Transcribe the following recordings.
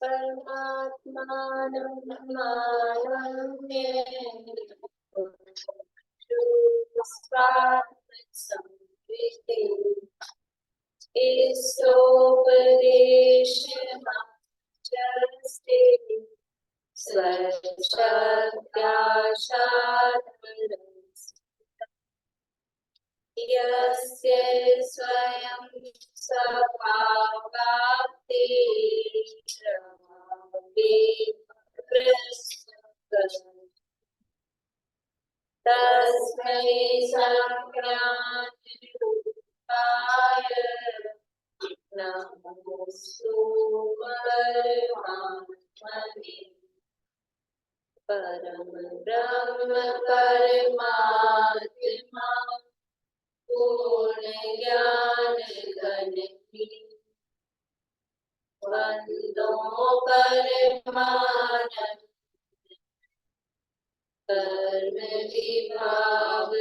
परमात्मानं मानम्ये स्वात्मसंविते ईशोपदेशमाचरस्ते स्वशक्त्याशाधरम् यस्य स्वयं स्वभावाप्तिर्भवेत् तस्मै संक्रान्तिरूपाय नमोऽस्तु परमात्मने परम ब्रह्म परमात्मा पूर्ण ज्ञान घन वंदो परमानंद कर्म विभाग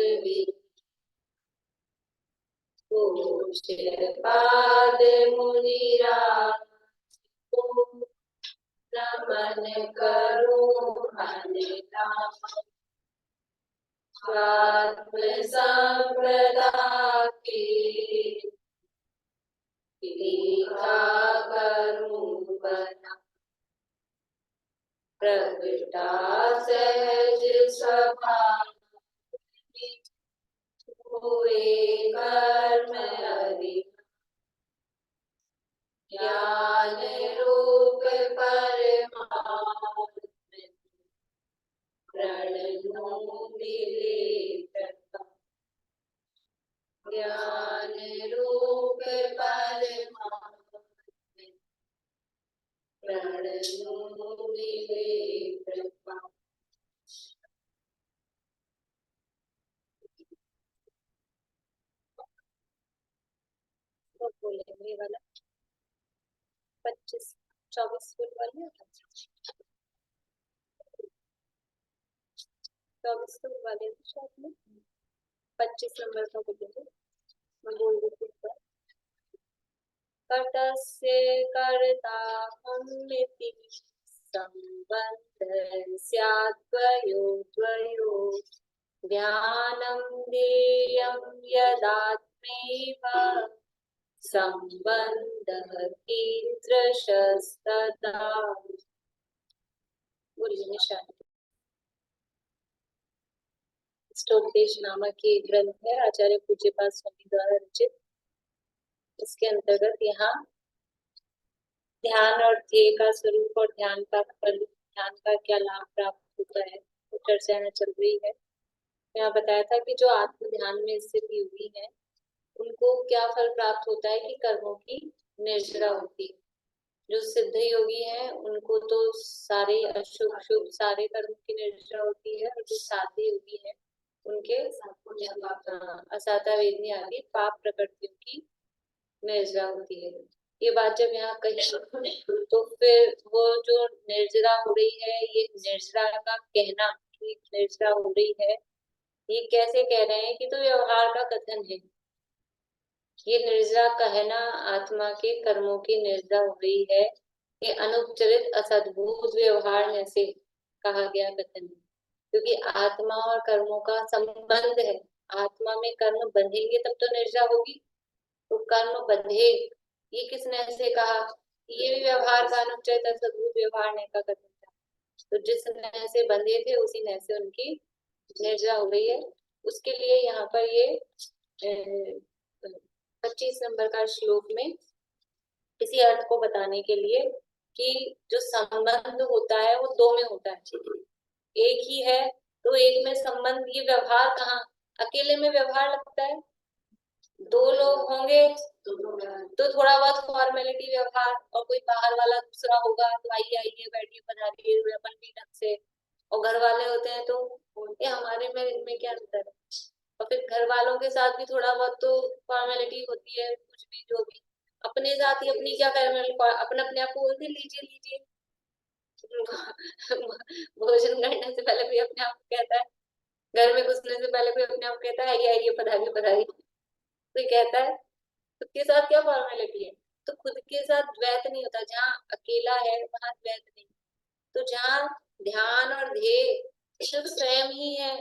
पूज्यपाद मुनिराज को नमन करूं हरिनाम स्वात्म संप्रदा के टीका करूं बना प्रगटा सहज स्वभाव हुए कर्म हरि ज्ञान रूप परमात्म प्रणो मिले प्रकाश ज्ञान रूप परमात्म प्रणो मिले प्रकाश। तो बोलेंगे वाला 25-24 फुट वाली 24 फुट वाले शॉप में 25 नंबर का बोलेंगे। मैं बोल देती हूँ कर्तस्य कर्ता हमिति संबंध स्याद्वयो ध्यानं देयं यदात्मैव संबंधः कीदृशस्तदा। बोलिए निशान। इष्टोपदेश नामक ये ग्रंथ है आचार्य पूज्यपाद स्वामी द्वारा रचित। इसके अंतर्गत यहाँ ध्यान और ध्येय का स्वरूप और ध्यान का फल, ध्यान का क्या लाभ प्राप्त होता है, वो चर्चा यहाँ चल रही है। यहाँ बताया था कि जो आत्म ध्यान में स्थित योगी है उनको क्या फल प्राप्त होता है कि कर्मों की निर्जरा होती है। जो सिद्ध योगी है उनको तो सारे अशुभ शुभ सारे कर्म की निर्जरा होती है और जो साध्य योगी है उनके असाता वेदनी आदि पाप प्रकृतियों की निर्जरा होती है। ये बात जब यहाँ कही तो फिर वो जो निर्जरा हो रही है, ये निर्जरा का कहना कि निर्जरा हो रही है, ये कैसे कह रहे हैं कि तो व्यवहार का कथन है। ये निर्जरा कहना आत्मा के कर्मों की निर्जरा हो रही है, ये अनुपचरित असद्भुत व्यवहार में से कहा गया कथन है। क्योंकि आत्मा और कर्मों का संबंध है, आत्मा में कर्म बंधेंगे तब तो निर्जरा होगी, तो कर्म बंधे ये किसने ऐसे कहा? ये भी व्यवहार का अनुचित असद्भुत व्यवहार ने का कथन था। तो जिस नह से बंधे थे उसी नह से उनकी निर्जरा हो गई है। उसके लिए यहाँ पर ये 25 नंबर का श्लोक में इसी अर्थ को बताने के लिए कि जो संबंध होता है वो दो में होता है, एक ही है तो एक में संबंध, ये व्यवहार कहाँ, अकेले में व्यवहार लगता है। दो लोग होंगे तो थोड़ा बहुत फॉर्मेलिटी व्यवहार, और कोई बाहर वाला दूसरा होगा तो आइए आइए बैठिए पधारिए अपन भी ढंग से, और घर वाले होते हैं तो ये हमारे में इनमें क्या अंतर है। और फिर घर वालों के साथ भी थोड़ा बहुत तो फॉर्मेलिटी होती है, कुछ भी जो भी अपने साथ ही अपनी क्या अपने अपने आप को बोलते लीजिए लीजिए भोजन करने से पहले कोई अपने आप को कहता है, घर में घुसने से पहले कोई अपने आप कहता है आइए आइए पधारिए पधारिए, कोई कहता है। उसके साथ क्या फॉर्मेलिटी है, तो खुद के साथ द्वैत नहीं होता, जहाँ अकेला है वहां द्वैत नहीं। तो जहाँ ध्यान और ध्येय सिर्फ स्वयं ही है,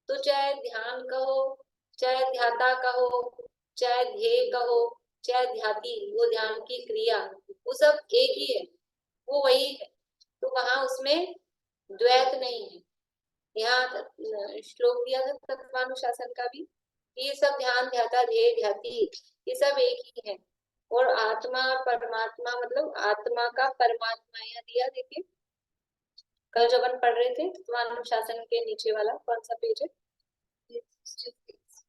तो चाहे ध्यान कहो, चाहे ध्याता कहो, चाहे ध्येय कहो, चाहे ध्याती, वो ध्यान की क्रिया, वो सब एक ही है, वो वही है। तो वहां उसमें द्वैत नहीं है। यहाँ श्लोक दिया था तत्वानुशासन का भी, ये सब ध्यान ध्याता ध्येय ध्याती ये सब एक ही है। और आत्मा और परमात्मा मतलब आत्मा का परमात्मा, यहाँ दिया देखिए, कल जब अपन पढ़ रहे थे तत्वानुशासन के नीचे वाला कौन सा पेज है,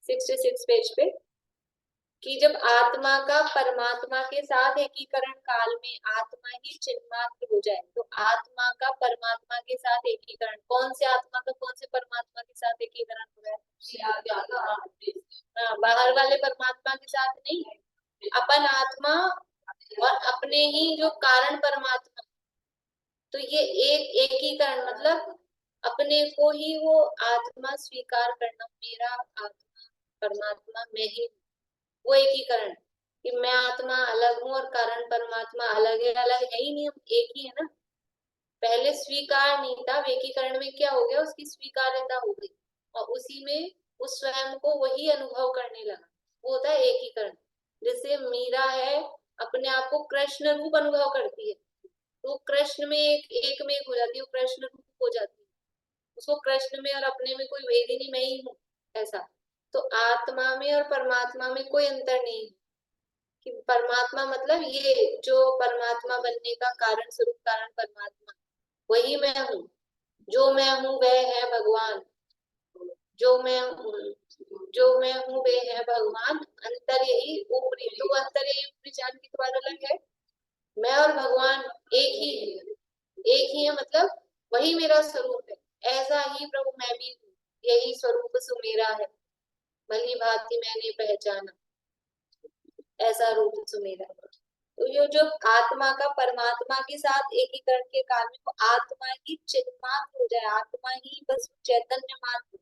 66 पेज पे, कि जब आत्मा का परमात्मा के साथ एकीकरण काल में आत्मा ही चिन्मात्र हो जाए, तो आत्मा का परमात्मा के साथ एकीकरण, कौन से आत्मा का कौन से परमात्मा के साथ एकीकरण हो रहा है? हाँ, बाहर वाले परमात्मा के साथ नहीं, अपन आत्मा और अपने ही जो कारण परमात्मा, तो ये एक एकीकरण मतलब अपने को ही वो आत्मा स्वीकार करना, मेरा आत्मा परमात्मा में ही, वो एकीकरण कि मैं आत्मा अलग हूँ और कारण परमात्मा अलग है। अलग है ही नहीं, हम एक ही है ना। पहले स्वीकार नहीं था, एकीकरण में क्या हो गया, उसकी स्वीकार्यता हो गई और उसी में उस स्वयं को वही अनुभव करने लगा, वो होता है एकीकरण। जैसे मीरा है, अपने आप को कृष्ण रूप अनुभव करती है, तो कृष्ण में एक में एक हो जाती है, वो कृष्ण रूप हो जाती है, उसको कृष्ण में और अपने में कोई भेद ही नहीं, मैं ही हूँ ऐसा। तो आत्मा में और परमात्मा में कोई अंतर नहीं है कि परमात्मा मतलब ये जो परमात्मा बनने का कारण स्वरूप कारण परमात्मा, वही मैं हूँ। जो मैं हूँ वह है भगवान, जो मैं हूँ, जो मैं हूँ वे है भगवान। अंतर यही ऊपरी, तो अंतर यही ऊपरी जान की तो बात अलग है। मैं और भगवान एक ही है, एक ही है मतलब वही मेरा स्वरूप है। ऐसा ही प्रभु मैं भी हूँ, यही स्वरूप सुमेरा है, भली भांति मैंने पहचाना, ऐसा रूप सुमेरा। तो ये जो आत्मा का परमात्मा के साथ एकीकरण के कारण को आत्मा ही चिन्मात्र हो जाए, आत्मा ही बस चैतन्य मात्र।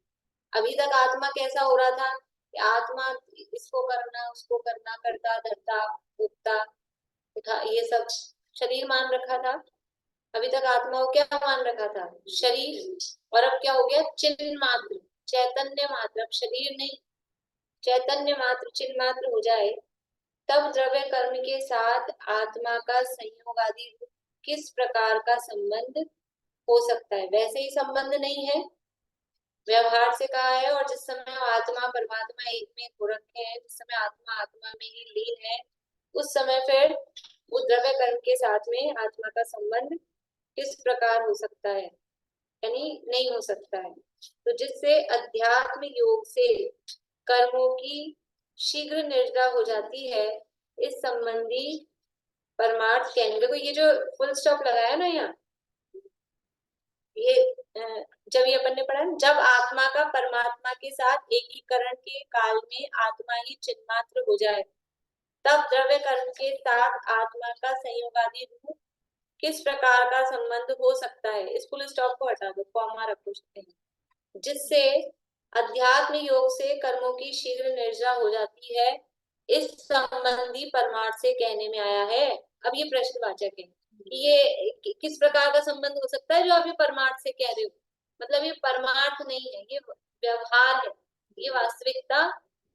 अभी तक आत्मा कैसा हो रहा था कि आत्मा इसको करना उसको करना, करता धरता उठता उठा, ये सब शरीर मान रखा था। अभी तक आत्मा को क्या मान रखा था, शरीर। और अब क्या हो गया, चिन्ह मात्र, चैतन्य मात्र। अब शरीर नहीं, चैतन्य मात्र चिन्ह मात्र हो जाए, तब द्रव्य कर्म के साथ आत्मा का संयोग आदि किस प्रकार का संबंध हो सकता है। वैसे ही संबंध नहीं है, व्यवहार से कहा है। और जिस समय आत्मा परमात्मा एक में हो रखे हैं, जिस समय आत्मा आत्मा में ही लीन है, उस समय फिर वो द्रव्य कर्म के साथ में आत्मा का संबंध किस प्रकार हो सकता है, यानी नहीं हो सकता है। तो जिससे अध्यात्म योग से कर्मों की शीघ्र निर्जा हो जाती है, इस संबंधी परमार्थ कहने। देखो ये जो फुल स्टॉप लगाया ना यहाँ, ये जब ये अपन ने पढ़ा, जब आत्मा का परमात्मा के साथ एकीकरण के काल में आत्मा ही चिन्मात्र हो जाए, तब द्रव्य कर्म के साथ आत्मा का संयोगादि रूप किस प्रकार का संबंध हो सकता है। इस फुल स्टॉप को हटा दो, कॉमा रखो, जिससे अध्यात्म योग से कर्मों की शीघ्र निर्जा हो जाती है, इस संबंधी परमार्थ से कहने में आया है। अब ये प्रश्नवाचक है कि ये किस प्रकार का संबंध हो सकता है जो आप ये परमार्थ से कह रहे हो। मतलब ये परमार्थ नहीं है, ये व्यवहार है, ये वास्तविकता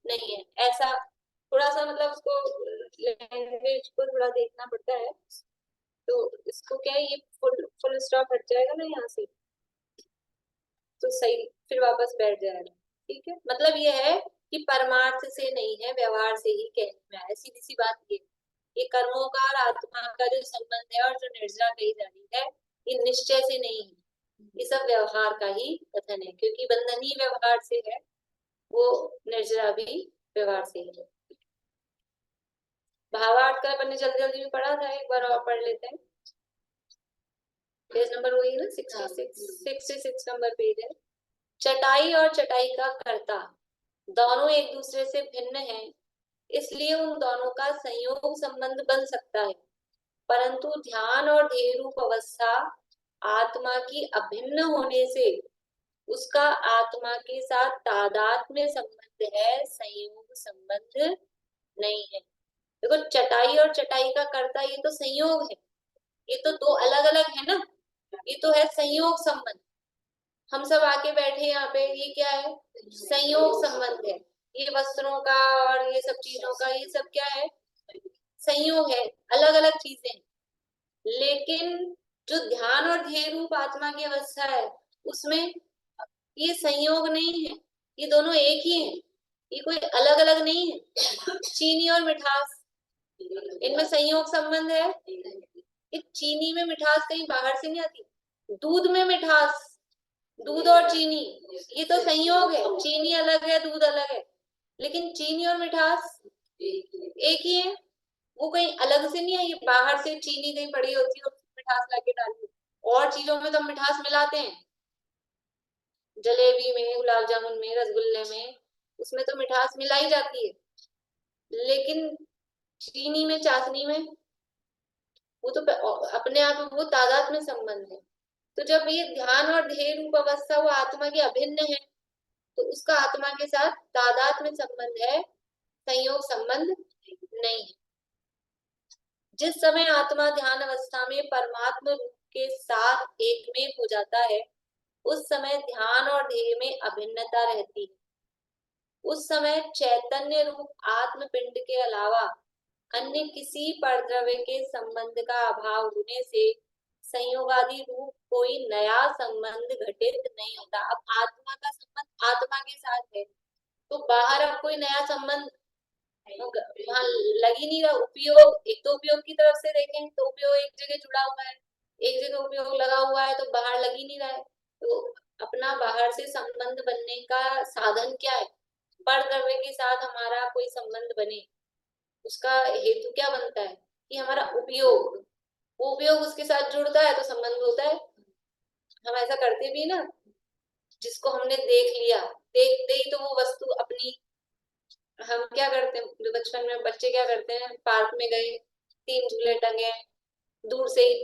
नहीं है। ऐसा थोड़ा सा मतलब उसको लैंग्वेज को थोड़ा देखना पड़ता है। तो इसको क्या है, ये फुल स्टॉप हट जाएगा ना यहाँ से, तो सही फिर वापस बैठ जाएगा। ठीक है, मतलब ये है कि परमार्थ से नहीं है, व्यवहार से ही कहने में आया। सीधी सी बात ये कर्मों का और आत्मा का जो संबंध है और जो निर्जरा कही जा रही है, ये निश्चय से नहीं है, ये सब व्यवहार का ही कथन है। क्योंकि बंधन ही व्यवहार से है, वो निर्जरा भी व्यवहार से ही है। भावार्थ का अपन ने जल्दी जल्दी में पढ़ा था, एक बार और पढ़ लेते हैं। पेज नंबर वही ना, 66 नंबर पेज है। चटाई और चटाई का कर्ता दोनों एक दूसरे से भिन्न हैं, इसलिए उन दोनों का संयोग संबंध बन सकता है। परंतु ध्यान और ध्येय रूप अवस्था आत्मा की अभिन्न होने से उसका आत्मा के साथ तादात्म्य संबंध है, संयोग संबंध नहीं है। देखो चटाई और चटाई का कर्ता ये तो संयोग है, ये तो दो अलग अलग है ना, ये तो है संयोग संबंध। हम सब आके बैठे यहाँ पे, ये क्या है, संयोग संबंध है। ये वस्त्रों का और ये सब चीजों का, ये सब क्या है, संयोग है, अलग अलग चीजें हैं। लेकिन जो ध्यान और ध्येय रूप आत्मा की अवस्था है, उसमें ये संयोग नहीं है, ये दोनों एक ही हैं, ये कोई अलग अलग नहीं है। चीनी और मिठास, इनमें संयोग संबंध है। ये चीनी में मिठास कहीं बाहर से नहीं आती, दूध में मिठास, दूध और चीनी ये तो संयोग है, चीनी अलग है दूध अलग है, लेकिन चीनी और मिठास एक ही है, वो कहीं अलग से नहीं है। ये बाहर से चीनी कहीं पड़ी होती है और मिठास लाके डाली, और चीजों में तो हम मिठास मिलाते हैं, जलेबी में, गुलाब जामुन में, रसगुल्ले में, उसमें तो मिठास मिलाई जाती है। लेकिन चीनी में, चाशनी में, वो तो अपने आप में वो तादाद में संबंध है। तो जब ये ध्यान और ध्येय रूप अवस्था वो आत्मा की अभिन्न है, तो उसका आत्मा के साथ तादाद में संबंध है, संयोग संबंध नहीं है। जिस समय आत्मा ध्यान अवस्था में परमात्मा रूप के साथ एक में हो जाता है, उस समय ध्यान और ध्येय में अभिन्नता रहती है। उस समय चैतन्य रूप आत्म पिंड के अलावा अन्य किसी परद्रव्य के संबंध का अभाव होने से संयोगादि रूप कोई नया संबंध घटित नहीं होता। अब आत्मा का संबंध आत्मा के साथ है, तो बाहर अब कोई नया संबंध वहां लग ही नहीं रहा। उपयोग, एक तो उपयोग की तरफ से देखें तो उपयोग एक जगह जुड़ा हुआ है, एक जगह उपयोग लगा हुआ है, तो बाहर लग ही नहीं रहा है। तो अपना बाहर से संबंध बनने का साधन क्या है, परद्रव्य के साथ हमारा कोई संबंध बने, उसका हेतु क्या बनता है कि हमारा उपयोग, वो उपयोग उसके साथ जुड़ता है तो संबंध होता है। हम ऐसा करते भी ना, जिसको हमने देख लिया, देखते ही तो वो वस्तु अपनी, हम क्या करते हैं, जो बचपन में बच्चे क्या करते हैं, पार्क में गए, 3 झूले टंगे हैं, दूर से ही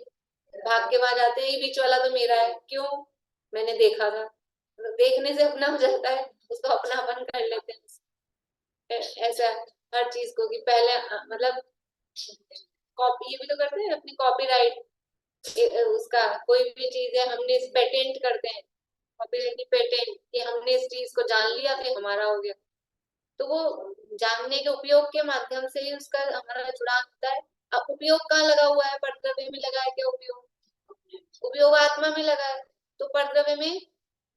भाग के वहां जाते हैं, ये बीच वाला तो मेरा है, क्यों, मैंने देखा था। तो देखने से अपना हो जाता है, उसको अपनापन कर लेते हैं। ऐसा हर चीज को कि पहले मतलब कॉपी, ये भी तो करते हैं अपनी कॉपीराइट, उसका कोई भी चीज है हमने पेटेंट करते हैं, कॉपीराइट पेटेंट, कि हमने इस चीज को जान लिया तो हमारा हो गया। तो वो जानने के उपयोग के माध्यम से ही उसका हमारा जुड़ाव होता है। अब उपयोग कहाँ लगा हुआ है, परद्रव्य में लगा है क्या उपयोग, उपयोग आत्मा में लगा है, तो परद्रव्य में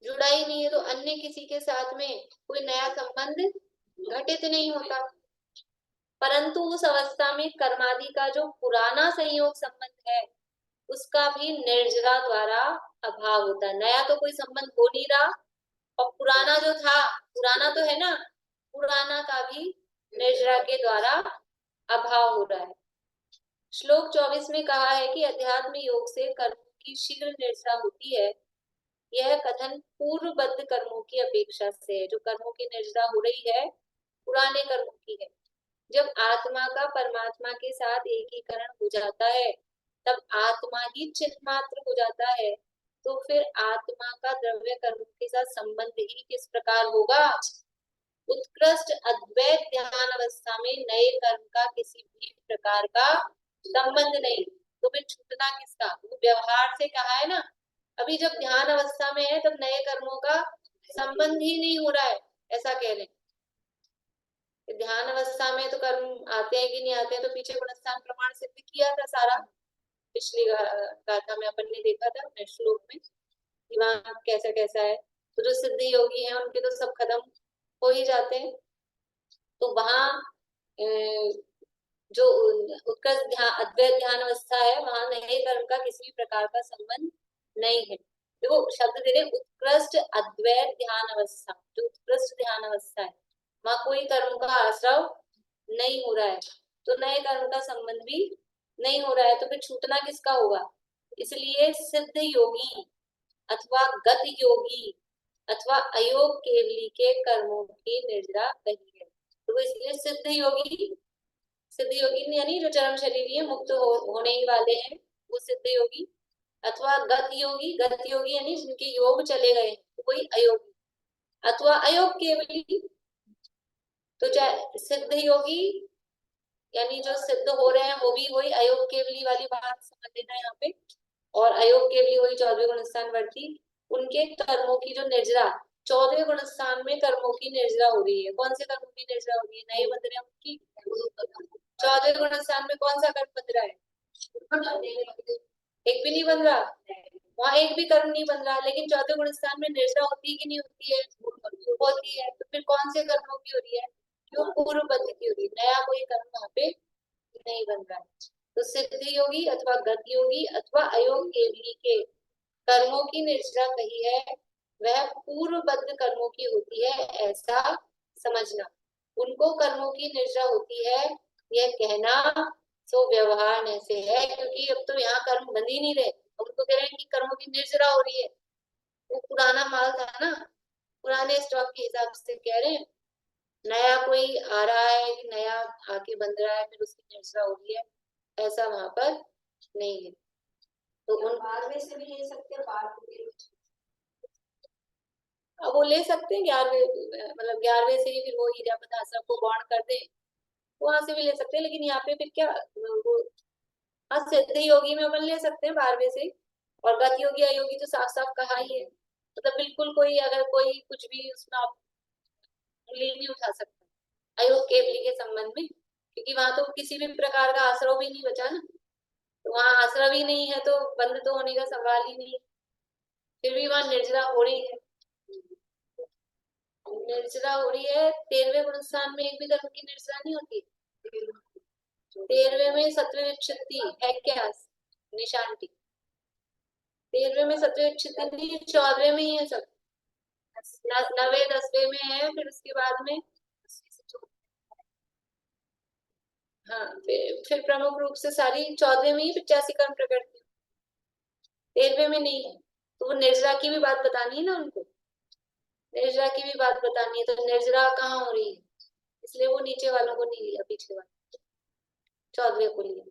जुड़ा ही नहीं है, तो अन्य किसी के साथ में कोई नया संबंध घटित नहीं होता। परंतु उस अवस्था में कर्मादि का जो पुराना संयोग संबंध है, उसका भी निर्जरा द्वारा अभाव होता है। नया तो कोई संबंध हो नहीं रहा, और पुराना जो था, पुराना तो है ना, पुराना का भी निर्जरा के द्वारा अभाव हो रहा है। श्लोक 24 में कहा है कि अध्यात्म योग से कर्म की शीघ्र निर्जरा होती है। यह कथन पूर्वबद्ध कर्मों की अपेक्षा से है। जो कर्मों की निर्जरा हो रही है, पुराने कर्मों की है। जब आत्मा का परमात्मा के साथ एकीकरण हो जाता है, तब आत्मा ही चिन्ह मात्र हो जाता है, तो फिर आत्मा का द्रव्य कर्म के साथ संबंध ही किस प्रकार होगा। उत्कृष्ट अद्वैत ध्यान अवस्था में नए कर्म का किसी भी प्रकार का संबंध नहीं, तो फिर छूटना किसका, वो व्यवहार से कहा है ना। अभी जब ध्यान अवस्था में है, तब नए कर्मों का संबंध ही नहीं हो रहा है, ऐसा कह रहे हैं। ध्यान अवस्था में तो कर्म आते हैं कि नहीं आते हैं, तो पीछे गुणस्थान प्रमाण सिद्ध किया था सारा, पिछली गाथा में अपन ने देखा था श्लोक में कि वहां कैसा कैसा है। तो जो सिद्ध योगी हैं उनके तो सब खत्म हो ही जाते हैं। तो वहां जो उत्कृष्ट ध्यान, अद्वैत ध्यान अवस्था है, वहां नए कर्म का किसी भी प्रकार का संबंध नहीं है। देखो शब्द दे रहे उत्कृष्ट अद्वैत ध्यान अवस्था, जो उत्कृष्ट ध्यान अवस्था है, वहां कोई कर्म का आश्रव नहीं हो रहा है, तो नए कर्म का संबंध भी नहीं हो रहा है, तो फिर छूटना किसका होगा। इसलिए सिद्ध योगी अथवा गत योगी अथवा अयोग केवली के कर्मों की निर्जरा कही है। तो इसलिए सिद्ध योगी यानी जो चरम शरीरी है, मुक्त होने ही वाले हैं, वो सिद्ध योगी। अथवा गत योगी यानी जिनके योग चले गए, तो कोई अयोगी। अथवा अयोग केवली, तो चाहे सिद्ध योगी यानी जो सिद्ध हो रहे हैं वो भी वही अयोग केवली वाली बात समझ लेना यहाँ पे। और अयोग केवली वही 14वें गुण स्थान वर्ती, उनके कर्मों की जो निर्जरा 14वें गुण स्थान में कर्मों की निर्जरा हो रही है। कौन से कर्मों की निर्जरा हो रही है? नए बंध रहे हैं उनकी। 14वें गुण स्थान में कौन सा कर्म बन रहा है? एक भी नहीं बन रहा, वहां एक भी कर्म नहीं बन रहा, लेकिन 14वें गुण स्थान में निर्जरा होती है कि नहीं होती है? होती है। तो फिर कौन से कर्मों की हो रही है? जो पूर्व बद्ध की हो रही है, नया कोई कर्म वहां पे नहीं बन रहा है। तो सिद्ध योगी अथवा गति योगी अथवा अयोग केवली के कर्मों की निर्जरा कही है, वह पूर्वबद्ध कर्मों की होती है, ऐसा समझना। उनको कर्मों की निर्जरा होती है यह कहना सो व्यवहार ऐसे है, क्योंकि अब तो यहाँ कर्म बंद ही नहीं रहे, उनको कह रहे हैं कि कर्मों की निर्जरा हो रही है। वो पुराना माल था ना, पुराने स्टॉक के हिसाब से कह रहे हैं। नया कोई आ रहा है कि नया आके बंद रहा है फिर उसकी निर्जरा हो रही है, ऐसा वहां पर नहीं है। तो उन 12वें से भी ले सकते हैं, 12 अब वो ले सकते हैं 11वें, मतलब 11वें से ही फिर वो हीरा पदार्थ को गौण कर दे, वहां से भी ले सकते हैं। लेकिन यहाँ पे फिर क्या वो, हाँ सिद्ध योगी में अपन ले सकते हैं 12वें से, और गति योगी अयोगी तो साफ साफ कहा ही है, मतलब बिल्कुल कोई अगर कोई कुछ भी उसमें आप उंगली नहीं उठा सकता अयोग केवली के संबंध में, क्योंकि वहां तो किसी भी प्रकार का आश्रव भी नहीं बचा ना, तो वहां आश्रव ही नहीं है तो बंद तो होने का सवाल ही नहीं। फिर भी वहां निर्जरा हो रही है, निर्जरा हो रही है। 13वें गुण स्थान में एक भी कर्म की निर्जरा नहीं होती। 13वें में सत्व विच्छित्ति है क्या निशांति? 13वें में सत्व विच्छित्ति नहीं, 14वें में ही है सब। 9वें 10वें में है, फिर उसके बाद में हाँ फिर प्रमुख रूप से सारी 14वें में ही 85 कर्म प्रकट की, 13वें में नहीं है। तो वो निर्जरा की भी बात बतानी है ना उनको, निर्जरा की भी बात बतानी है, तो निर्जरा कहाँ हो रही है, इसलिए वो नीचे वालों को नहीं लिया, पीछे वाले 14वें को लिया।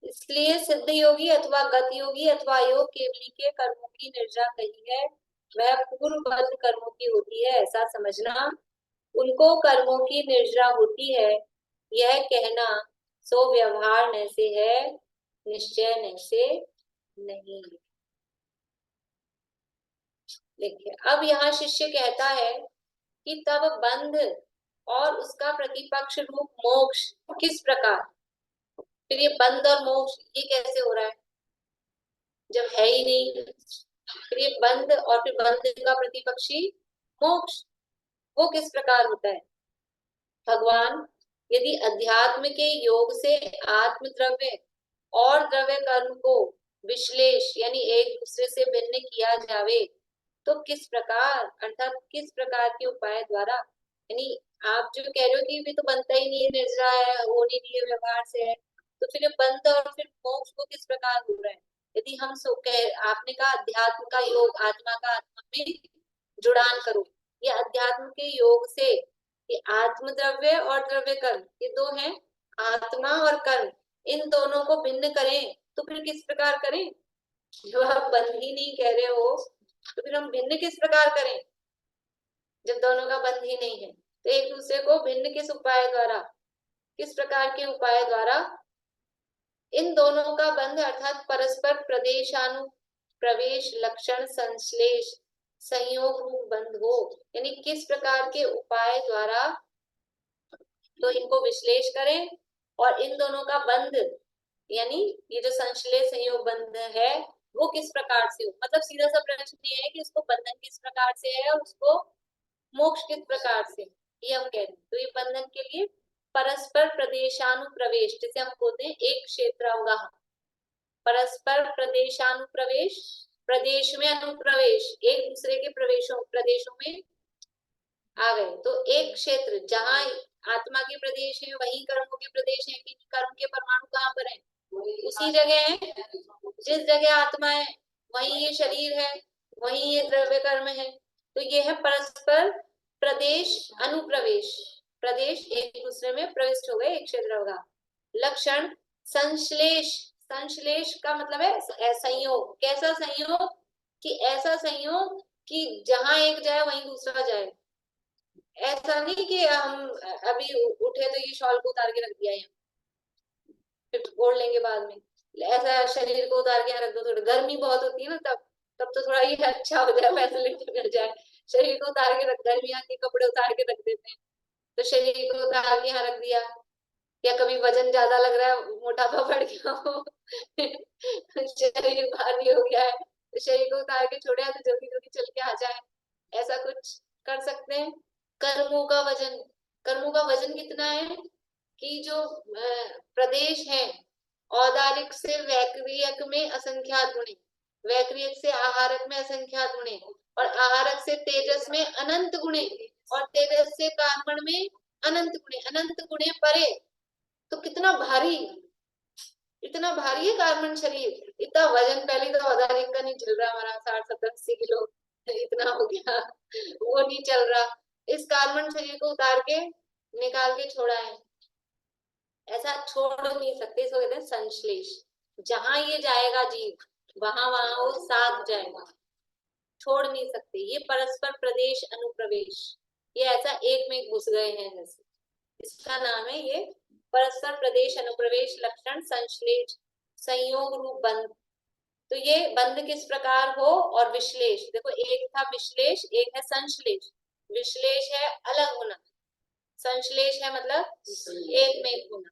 इसलिए सिद्ध योगी अथवा गति योगी अथवा योग केवली के कर्मों की निर्जरा कही है, वह पूर्वबद्ध कर्मों की होती है, ऐसा समझना। उनको कर्मों की निर्जरा होती है यह कहना सो व्यवहार न से है, निश्चय न से नहीं। देखिए अब यहाँ शिष्य कहता है कि तब बंध और उसका प्रतिपक्ष रूप मोक्ष किस प्रकार, फिर ये बंध और मोक्ष ये कैसे हो रहा है जब है ही नहीं। फिर ये बंध और फिर बंध का प्रतिपक्षी मोक्ष, वो किस प्रकार होता है? भगवान यदि अध्यात्म के योग से आत्म द्रव्य और द्रव्य कर्म को विश्लेष यानी एक दूसरे से भिन्न किया जावे तो किस प्रकार, अर्थात किस प्रकार के उपाय द्वारा, यानी आप जो कह रहे हो कि भी तो बनता ही नहीं है, निर्जरा है, हो नहीं रही है, व्यवहार से है, तो फिर ये बंध और फिर मोक्ष को किस प्रकार हो रहा है? यदि हम सो कह, आपने कहा अध्यात्म का योग आत्मा का आत्मा में जुड़ान करो, ये अध्यात्म के योग से ये आत्म द्रव्य और द्रव्य कर्म ये दो हैं, आत्मा और कर्म, इन दोनों को भिन्न करें तो फिर किस प्रकार करें? जो आप बंध ही नहीं कह रहे हो तो फिर हम भिन्न किस प्रकार करें जब दोनों का बंध ही नहीं है? तो एक दूसरे को भिन्न किस उपाय द्वारा, किस प्रकार के उपाय द्वारा इन दोनों का बंध अर्थात परस्पर प्रदेशानु प्रवेश लक्षण संश्लेष संयोग रूप बंध हो, यानी किस प्रकार के उपाय द्वारा तो इनको विश्लेष करें और इन दोनों का बंध यानी ये जो संश्लेष संयोग बंध है वो किस प्रकार से हो, मतलब सीधा सा प्रश्न ये है कि उसको बंधन किस प्रकार से है और उसको मोक्ष किस प्रकार से, ये हम कह रहे हैं। तो ये बंधन के लिए परस्पर प्रदेशानुप्रवेश, जैसे हम बोलते हैं एक क्षेत्र अवगाहन, परस्पर प्रदेशानुप्रवेश, प्रदेश में अनुप्रवेश, एक दूसरे के प्रदेशों में आ गए। तो एक क्षेत्र जहाँ आत्मा के प्रदेश है वही कर्मों के प्रदेश है, कि कर्म के परमाणु कहाँ पर है? उसी जगह है, जिस जगह आत्मा है वही ये शरीर है, वही ये द्रव्य कर्म है। तो ये है परस्पर प्रदेश अनुप्रवेश, प्रदेश एक दूसरे में प्रविष्ट हो गए, एक क्षेत्र होगा। लक्षण संश्लेष, संश्लेष का मतलब है संयोग, कैसा संयोग? कि ऐसा संयोग कि जहां एक जाए वहीं दूसरा जाए, ऐसा नहीं कि हम अभी उठे तो ये शॉल को उतार के रख दिया यहाँ, फिर ओढ़ लेंगे बाद में। ऐसा शरीर को उतार के यहाँ रख दो, थोड़ी गर्मी बहुत होती है ना, तब तो थोड़ा ये अच्छा हो जाए, फैसिलिटी मिल जाए। शरीर को उतार के रख, गर्मियाँ के कपड़े उतार के रख देते हैं, तो शरीर को उतार के यहाँ रख दिया। या कभी वजन ज्यादा लग रहा है, मोटापा बढ़ गया हो शरीर भारी हो गया है, तो शरीर को उतार के छोड़े तो जल्दी जल्दी चल के आ जाए, ऐसा कुछ कर सकते हैं। कर्मों का वजन, कर्मों का वजन कितना है कि जो प्रदेश है, औदारिक से वैक्रियक में असंख्यात गुणे, वैक्रियक से आहारक में असंख्यात गुणे, और आहारक से तेजस में अनंत गुणे, और तेजस से कार्बन में अनंत गुणे, अनंत गुणे परे। तो कितना भारी, इतना भारी है कार्बन शरीर, इतना वजन पहले तो औदारिक का नहीं चल रहा, हमारा 60-70-80 किलो इतना हो गया, वो नहीं चल रहा। इस कार्बन शरीर को उतार के निकाल के छोड़ा है, ऐसा छोड़ नहीं सकते, इसको कहते हैं संश्लेष। जहां ये जाएगा जीव, वहां वहां वो साथ जाएगा, छोड़ नहीं सकते। ये परस्पर प्रदेश अनुप्रवेश, ये ऐसा एक में घुस गए हैं जैसे, इसका नाम है ये परस्पर प्रदेश अनुप्रवेश लक्षण संश्लेष संयोग रूप बंध। तो ये बंध किस प्रकार हो, और विश्लेष, देखो एक था विश्लेष, एक है संश्लेष। विश्लेष है अलग होना, संश्लेष है मतलब एक में एक होना।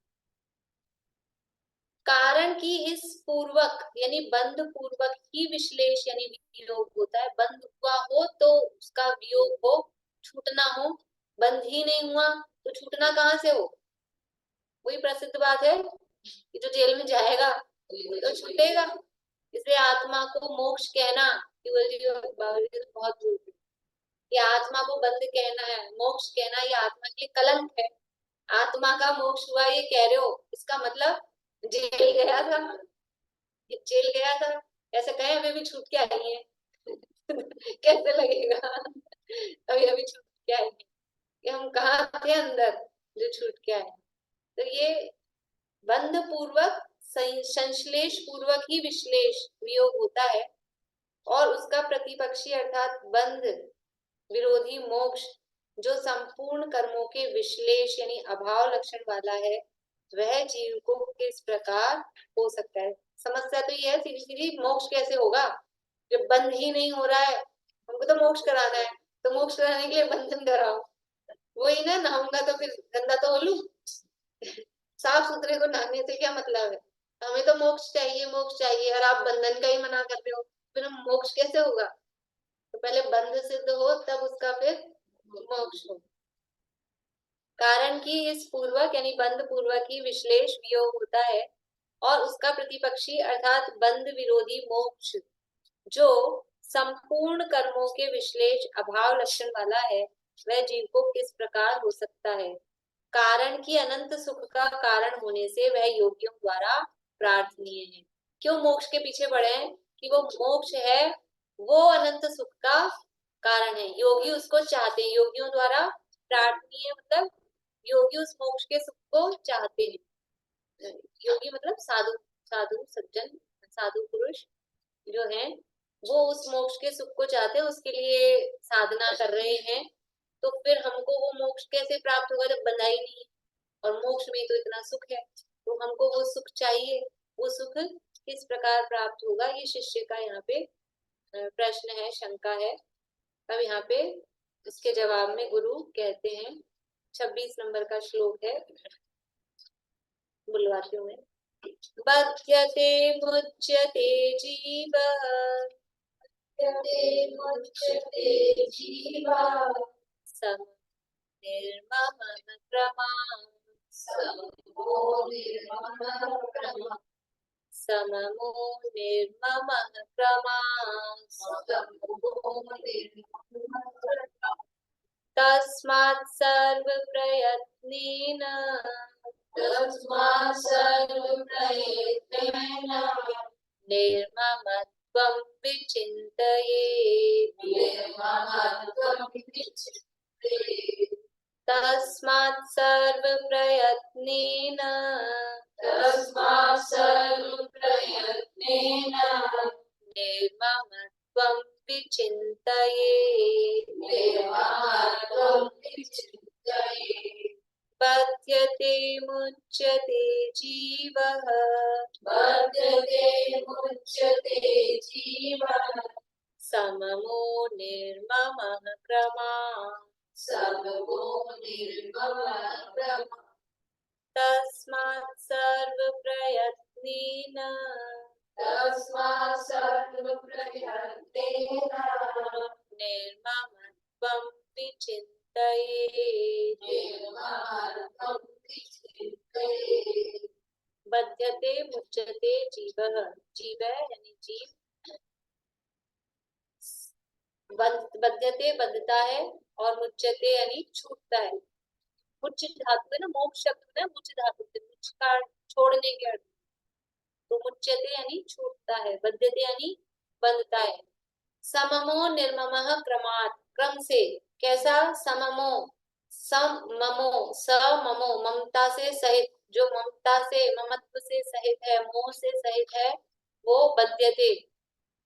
कारण की इस पूर्वक यानी बंध पूर्वक ही विश्लेष यानी वियोग होता है। बंध हुआ हो तो उसका वियोग हो, छूटना हो। बंध ही नहीं हुआ तो छूटना कहाँ से हो? वही प्रसिद्ध बात है कि जो जेल में जाएगा तो छूटेगा। इसलिए आत्मा को मोक्ष कहना, केवल जी बहुत जरूरी कि आत्मा को बंद कहना है, मोक्ष कहना, ये आत्मा के लिए कलंक है। आत्मा का मोक्ष हुआ ये कह रहे हो, इसका मतलब जेल गया था, जेल गया था ऐसे कहे, अभी भी छूट के आई है कैसे लगेगा अभी अभी छूट के आई है, कि हम कहाँ थे अंदर जो छूट के आए। तो ये बंध पूर्वक संश्लेष पूर्वक ही विश्लेष वियोग होता है, और उसका प्रतिपक्षी अर्थात बंध विरोधी मोक्ष जो संपूर्ण कर्मों के विश्लेष यानी अभाव लक्षण वाला है, वह जीव को किस प्रकार हो सकता है। समस्या तो यह है, सीधी सीधी मोक्ष कैसे होगा जब बंध ही नहीं हो रहा है। हमको तो मोक्ष कराना है, तो मोक्ष कराने के लिए बंधन कराओ। वही ना, नहाऊंगा तो फिर गंदा तो हो लूं साफ सुथरे को नहाने से क्या मतलब है? हमें तो मोक्ष चाहिए, मोक्ष चाहिए, और आप बंधन का ही मना कर रहे हो, फिर मोक्ष कैसे होगा? तो पहले बंध सिद्ध हो तब उसका फिर मोक्ष हो। कारण की इस पूर्वक यानी बंध पूर्वक ही विश्लेष वियोग होता है, और उसका प्रतिपक्षी अर्थात बंध विरोधी मोक्ष जो संपूर्ण कर्मों के विश्लेष अभाव लक्षण वाला है, वह जीव को किस प्रकार हो सकता है। कारण की अनंत सुख का कारण होने से वह योगियों द्वारा प्रार्थनीय है। क्यों मोक्ष के पीछे पड़े हैं? कि वो मोक्ष है, वो अनंत सुख का कारण है, योगी उसको चाहते हैं, योगियों द्वारा प्रार्थनीय मतलब योगी उस मोक्ष के सुख को चाहते हैं। योगी मतलब साधु, साधु सज्जन, साधु पुरुष जो है वो उस मोक्ष के सुख को चाहते हैं, उसके लिए साधना कर रहे हैं। तो फिर हमको वो मोक्ष कैसे प्राप्त होगा जब बंधाई नहीं है, और मोक्ष में तो इतना सुख है, तो हमको वो सुख चाहिए। वो सुख किस प्रकार प्राप्त होगा, ये शिष्य का यहाँ पे प्रश्न है, शंका है। अब यहाँ पे इसके जवाब में गुरु कहते हैं, 26 नंबर का श्लोक है, बुलवाती हूँ मैं। बध्यते मुच्यते जीव, सम निर्ममः प्रमाः, सममो निर्ममः प्रमाः। तस्मात् सर्व प्रयत्नेन निर्ममत्वं विचिन्तयेत्। तस्मात् सर्व प्रयत्नेन निर्ममत्वं विचिन्तयेत् निर्ममत्वं विचिन्तयेत् बध्यते मुच्यते जीवः बध्यते मुच्यते जीवः सममो निर्ममः क्रमात् सममो निर्ममः क्रमात् तस्मात् सर्वप्रयत्नेन तस्मात् सर्वप्रयत्नेन निर्ममत्वं विचिन्तयेत् निर्ममत्वं विचिन्तयेत् बध्यते मुच्यते जीवः जीव यानी जीव बध्यते बंधता है और मुच्यते यानी छूटता है। मुच्च धातु है ना, मोक्ष शब्द है मुच्च धातु से, मुच्च का छोड़ने के अर्थ। तो मुच्यते यानी छूटता है, बध्यते यानी बंधता है। सममो निर्ममः क्रमात् क्रम से, कैसा? सममो सममो सममो ममता से सहित, जो ममता से ममत्व से सहित है, मोह से सहित है, वो बध्यते।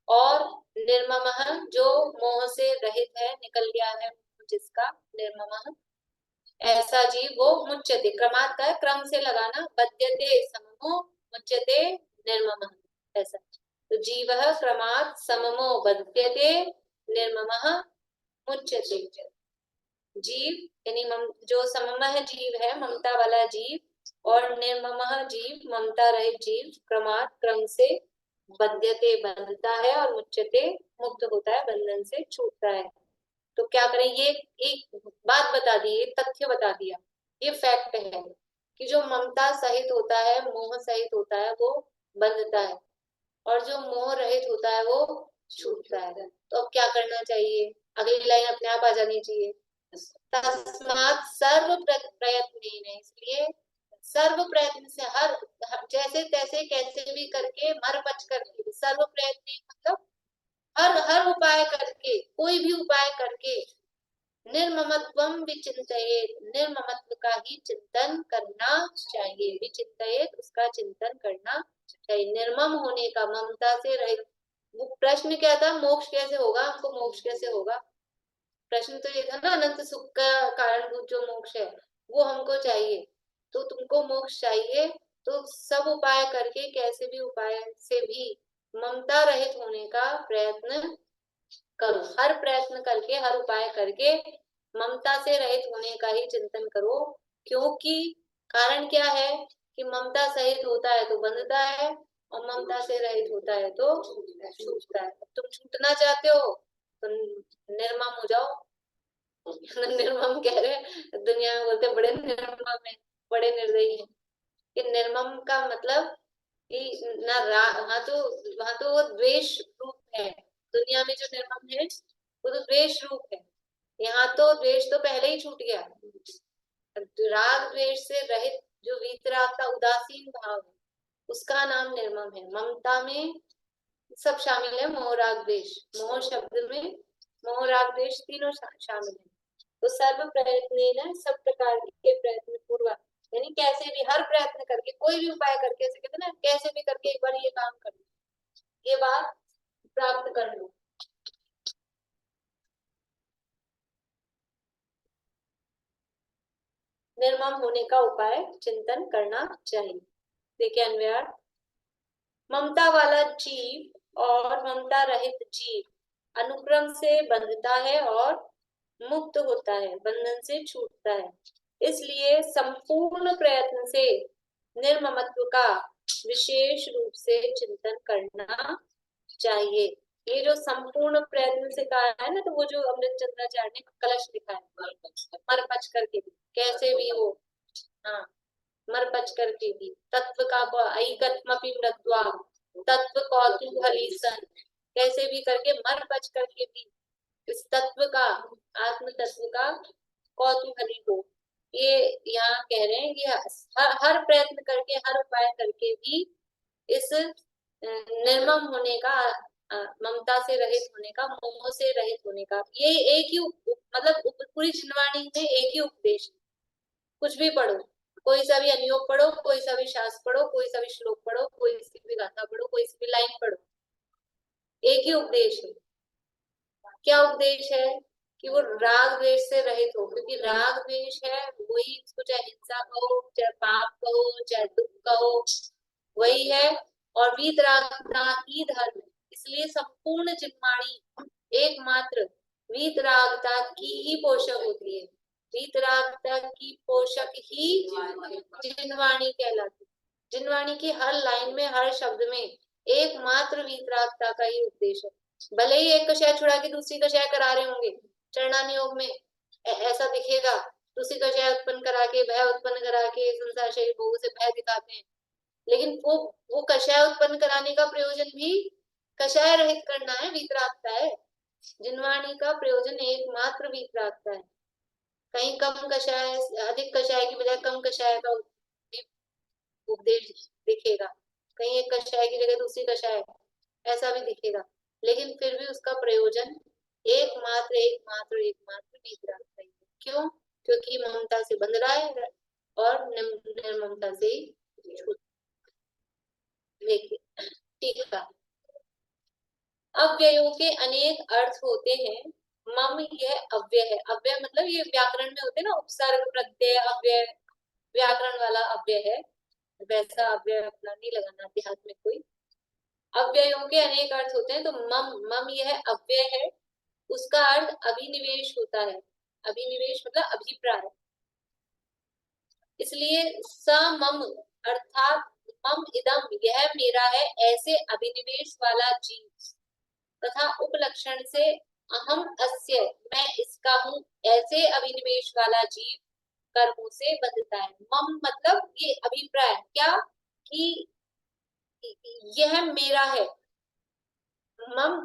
और निर्ममः जो मोह से रहित है, निकल गया है जिसका, निर्ममः ऐसा जीव वो मुच्यते। क्रमात् का क्रम से लगाना, बध्यते सममो मुच्यते निर्ममः ऐसा। तो जीवः क्रमात् सममो बध्यते निर्ममः मुच्यते। जीव यानी जो सममः जीव है, ममता वाला जीव, और निर्ममः जीव ममता रहित जीव क्रमात् क्रम से बध्यते बंधता है और मुच्यते मुक्त होता है, बंधन से छूटता है। तो क्या करें? ये एक बात बता दी, ये तथ्य बता दिया, ये फैक्ट है कि जो ममता सहित होता है, मोह सहित होता है, वो बंधता है, और जो मोह रहित होता है वो छूटता है। तो अब क्या करना चाहिए? अगली लाइन अपने आप आ जानी चाहिए। तस्मात् सर्व प्रयत्न, इसलिए सर्व प्रयत्न से, हर जैसे तैसे कैसे भी करके, मर बच करके, सर्व प्रयत्न मतलब हर उपाय करके, कोई भी उपाय करके, निर्ममत्वम विचिन्तयेत्, निर्ममत्व का ही चिंतन करना चाहिए। विचिन्तयेत्, उसका चिंतन करना चाहिए। निर्मम होने का, ममता से रहित। प्रश्न क्या था? मोक्ष कैसे होगा? हमको मोक्ष कैसे होगा? प्रश्न तो ये था ना, अनंत सुख का कारणभूत जो मोक्ष है वो हमको चाहिए। तो तुमको मोक्ष चाहिए तो सब उपाय करके, कैसे भी उपाय से भी ममता रहित होने का प्रयत्न करो। हर प्रयत्न करके, हर उपाय करके ममता से रहित होने का ही चिंतन करो। क्योंकि कारण क्या है कि ममता सहित होता है तो बंधता है, और ममता से रहित होता है तो छूटता है। तुम छूटना चाहते हो तो निर्मम हो जाओ। निर्मम कह रहे, दुनिया में बोलते बड़े निर्मम है, बड़े निर्दयी है। कि निर्मम का मतलब कि ना वहां तो वो द्वेष रूप है। दुनिया में जो निर्मम है वो तो द्वेष रूप है। यहाँ तो द्वेष तो पहले ही छूट गया। राग द्वेष से रहित जो वीतराग का उदासीन भाव है, उसका नाम निर्मम है। ममता में सब शामिल है, मोह राग द्वेष। मोह शब्द में मोह राग द्वेष तीनों शामिल है। तो सर्व प्रयत्न, सब प्रकार के प्रयत्न पूर्वक, यानी कैसे भी, हर प्रयत्न करके, कोई भी उपाय करके, ऐसे कहते ना, कैसे भी करके एक बार ये काम कर लो, ये बात प्राप्त कर लो। निर्मम होने का उपाय चिंतन करना चाहिए। देखिए अन्वय, ममता वाला जीव और ममता रहित जीव अनुक्रम से बंधता है और मुक्त होता है, बंधन से छूटता है। इसलिए संपूर्ण प्रयत्न से निर्ममत्व का विशेष रूप से चिंतन करना चाहिए। ये जो संपूर्ण प्रयत्न से कहा है ना, तो वो जो अमृत चंद्राचार्य ने कलश लिखा है, मर बच करके भी, कैसे भी हो, हाँ, मर बच करके भी, तत्व का ऐकत्मपि मृत्वा तत्व कौतूहलीसन, कैसे भी करके मर बच करके भी इस तत्व का, आत्म तत्व का कौतूहली हो। ये यहाँ कह रहे हैं कि हर प्रयत्न करके, हर उपाय करके भी इस निर्मम होने का, ममता से रहित होने का, मोह से रहित होने का, ये एक ही मतलब पूरी जिनवाणी में एक ही उपदेश। कुछ भी पढ़ो, कोई सा भी अनुयोग पढ़ो, कोई सा भी शास्त्र पढ़ो, कोई सा भी श्लोक पढ़ो, कोई सी भी गाथा पढ़ो, कोई सी भी लाइन पढ़ो, एक ही उपदेश है क्या उपदेश है कि वो राग द्वेष से रहित हो, क्योंकि राग द्वेष है वही, इसको चाहे हिंसा कहो, चाहे पाप कहो, चाहे दुख कहो, वही है। और वीतरागता ही धर्म, इसलिए संपूर्ण जिन्वाणी एकमात्र वीतरागता की ही पोषक होती है। वीतरागता की पोषक ही जिन्वाणी कहलाती है। जिन्वाणी की हर लाइन में, हर शब्द में एकमात्र वीतरागता का ही उपदेश है। भले ही एक कषाय छुड़ा के दूसरी कषाय करा रहे होंगे, चरणानी योग में ऐसा दिखेगा, दूसरी कषाय उत्पन्न करा के, भय उत्पन्न करा के संसार शरीर भोग से भय दिखाते हैं, लेकिन वो कषाय उत्पन्न कराने का प्रयोजन भी कषाय रहित करना है, वीतरागता है। जिन्वाणी का प्रयोजन एकमात्र वीतरागता है। कहीं कम कषाय, अधिक कषाय की बजाय कम कषाय का उपदेश दिखेगा, कहीं एक कषाय की जगह दूसरी कषाय, ऐसा भी दिखेगा, लेकिन फिर भी उसका प्रयोजन एकमात्र एकमात्र एकमात्र वीतरागता ही है। क्यों? क्योंकि ममता से बंध रहा है और निर्ममता से छूट। देखिए ठीक है, अव्ययों के अनेक अर्थ होते हैं। मम यह अव्यय है। अव्यय मतलब ये व्याकरण में होते हैं ना, उपसर्ग प्रत्यय अव्यय, व्याकरण वाला अव्यय है, वैसा अव्यय अपना नहीं लगाना अध्यात्म में कोई। अव्ययों के अनेक अर्थ होते हैं, तो मम मम यह अव्यय है, उसका अर्थ अभिनिवेश होता है। अभिनिवेश मतलब अभिप्राय, इसलिए स मम अर्थात मम इदम यह मेरा है, ऐसे अभिनिवेश वाला जीव तथा उपलक्षण से अहम अस्य मैं इसका हूँ, ऐसे अभिनिवेश वाला जीव कर्मों से बंधता है। मम मतलब ये अभिप्राय, क्या कि यह मेरा है। मम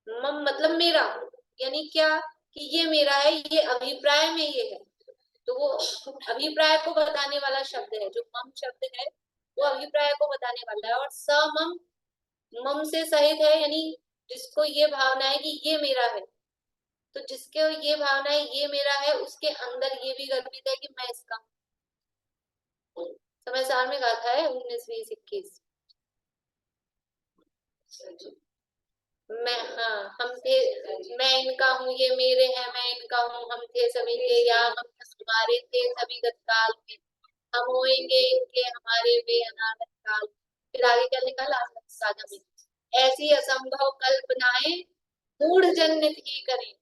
मम मतलब मेरा, यानी क्या कि ये मेरा है, ये अभिप्राय में ये है। तो वो अभिप्राय को बताने वाला शब्द है, जो मम शब्द है वो अभिप्राय को बताने वाला है। और समम मम से सहित है, यानी जिसको ये भावना है कि ये मेरा है, तो जिसके ये भावना है ये मेरा है, उसके अंदर ये भी गर्भित है कि मैं इसका हूँ। समय सार में गाथा है 19-20-21। मैं, हाँ, हम थे, मैं इनका हूँ, ये मेरे हैं, मैं इनका हूँ, हम थे सभी के, या हम हमारे थे सभी गतकाल में, हम होएंगे इनके, हमारे वे अनागत काल। फिर आगे क्या लिखा लास्ट साधा में, ऐसी असंभव कल्पनाएं मूढ़ जन ही करें,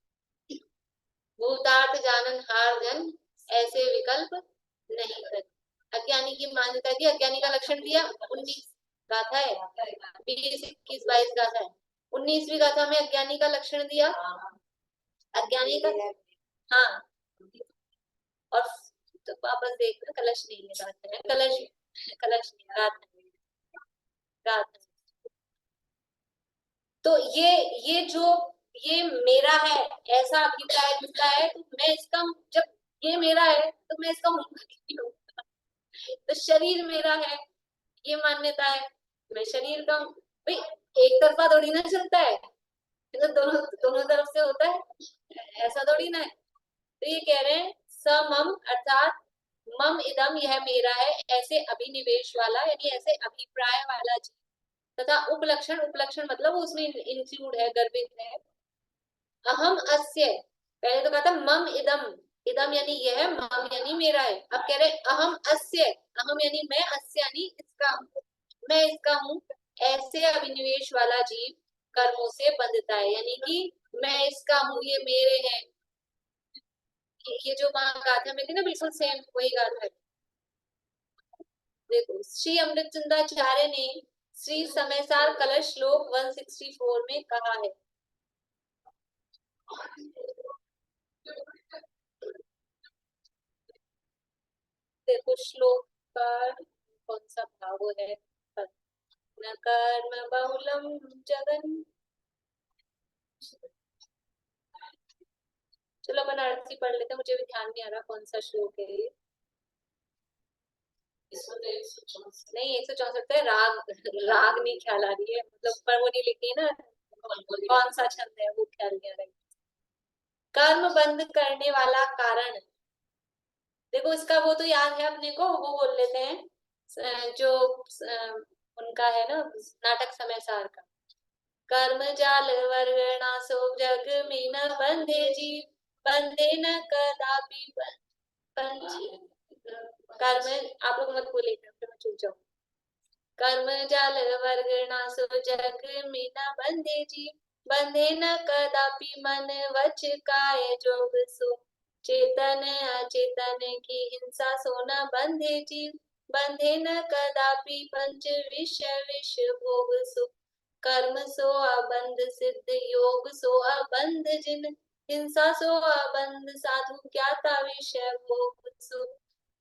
भूतार्थ जानन हार जन ऐसे विकल्प नहीं करे। अज्ञानी की मान्यता दी, अज्ञानी का लक्षण दिया। 19 गाथा है, 20-21-22 गाथा है। 19वीं गाथा में अज्ञानी का लक्षण दिया, अज्ञानी का, हाँ, और तो वापस देखना, कलश नहीं है गाथा है, कलश कलश नहीं, गाथा गाथा। तो ये जो ये मेरा है ऐसा अभिप्राय मिलता है, तो मैं इसका, जब ये मेरा है तो मैं इसका हूँ। तो शरीर मेरा है, ये मान्यता है, मैं शरीर का हूँ। भाई एक तरफा थोड़ी ना चलता है, तो दोनों दोनों तरफ से होता है, ऐसा थोड़ी ना है। तो ये कह रहे हैं समम अर्थात मम इदम यह मेरा है, ऐसे अभिनिवेश वाला, यानी ऐसे अभिप्राय वाला जीव तथा उपलक्षण, उपलक्षण मतलब उसमें इंक्लूड है, गर्भित है। अहम अस्य, पहले तो कहा था मम इदम, इदम यानी यह, मम यानी मेरा है, अब कह रहे अहम अस्य, अहम यानी मैं, अस्य यानी इसका, मैं इसका हूँ, ऐसे अभिनिवेश वाला जीव कर्मों से बंधता है, यानी कि मैं इसका हूँ, ये मेरे हैं। ये जो वहां गाथा में थी ना, बिल्कुल सेम वही गाथा है। देखो श्री अमृत चंद्राचार्य ने श्री समयसार कलश श्लोक 164 में कहा है, देखो श्लोक का कौन सा भाव है, न कर्म बहुलम जगन, चलो अपन अर्थ ही पढ़ लेते हैं, मुझे भी ध्यान नहीं आ रहा कौन सा श्लोक है ये। नहीं 164 है, राग राग नहीं ख्याल आ रही है, मतलब पर वो नहीं लिखी ना, कौन सा छंद है वो ख्याल नहीं आ रहा है। कर्म बंद करने वाला कारण, देखो इसका वो तो याद है अपने को, वो बोल लेते हैं जो उनका है ना नाटक समय सार का, कर्म जाल वर्गणा सो जग में न बंधे जीव, बंधे न कदापि पंच। कर्म आप लोग मत बोलेगा फिर मैं चुप जाऊँ। कर्म जाल वर्गणा सो जग में न बंधे जीव, बंधे न कदापि मन वच काय जोग सो, चेतन अचेतन की हिंसा सो न बंधे जीव, बंधे न कदापि पंच विषय विष भोग सो, कर्म सो अबंध सिद्ध योग सो अबंध जिन, हिंसा सो अबंध साधु ज्ञाता विषय भोग सो,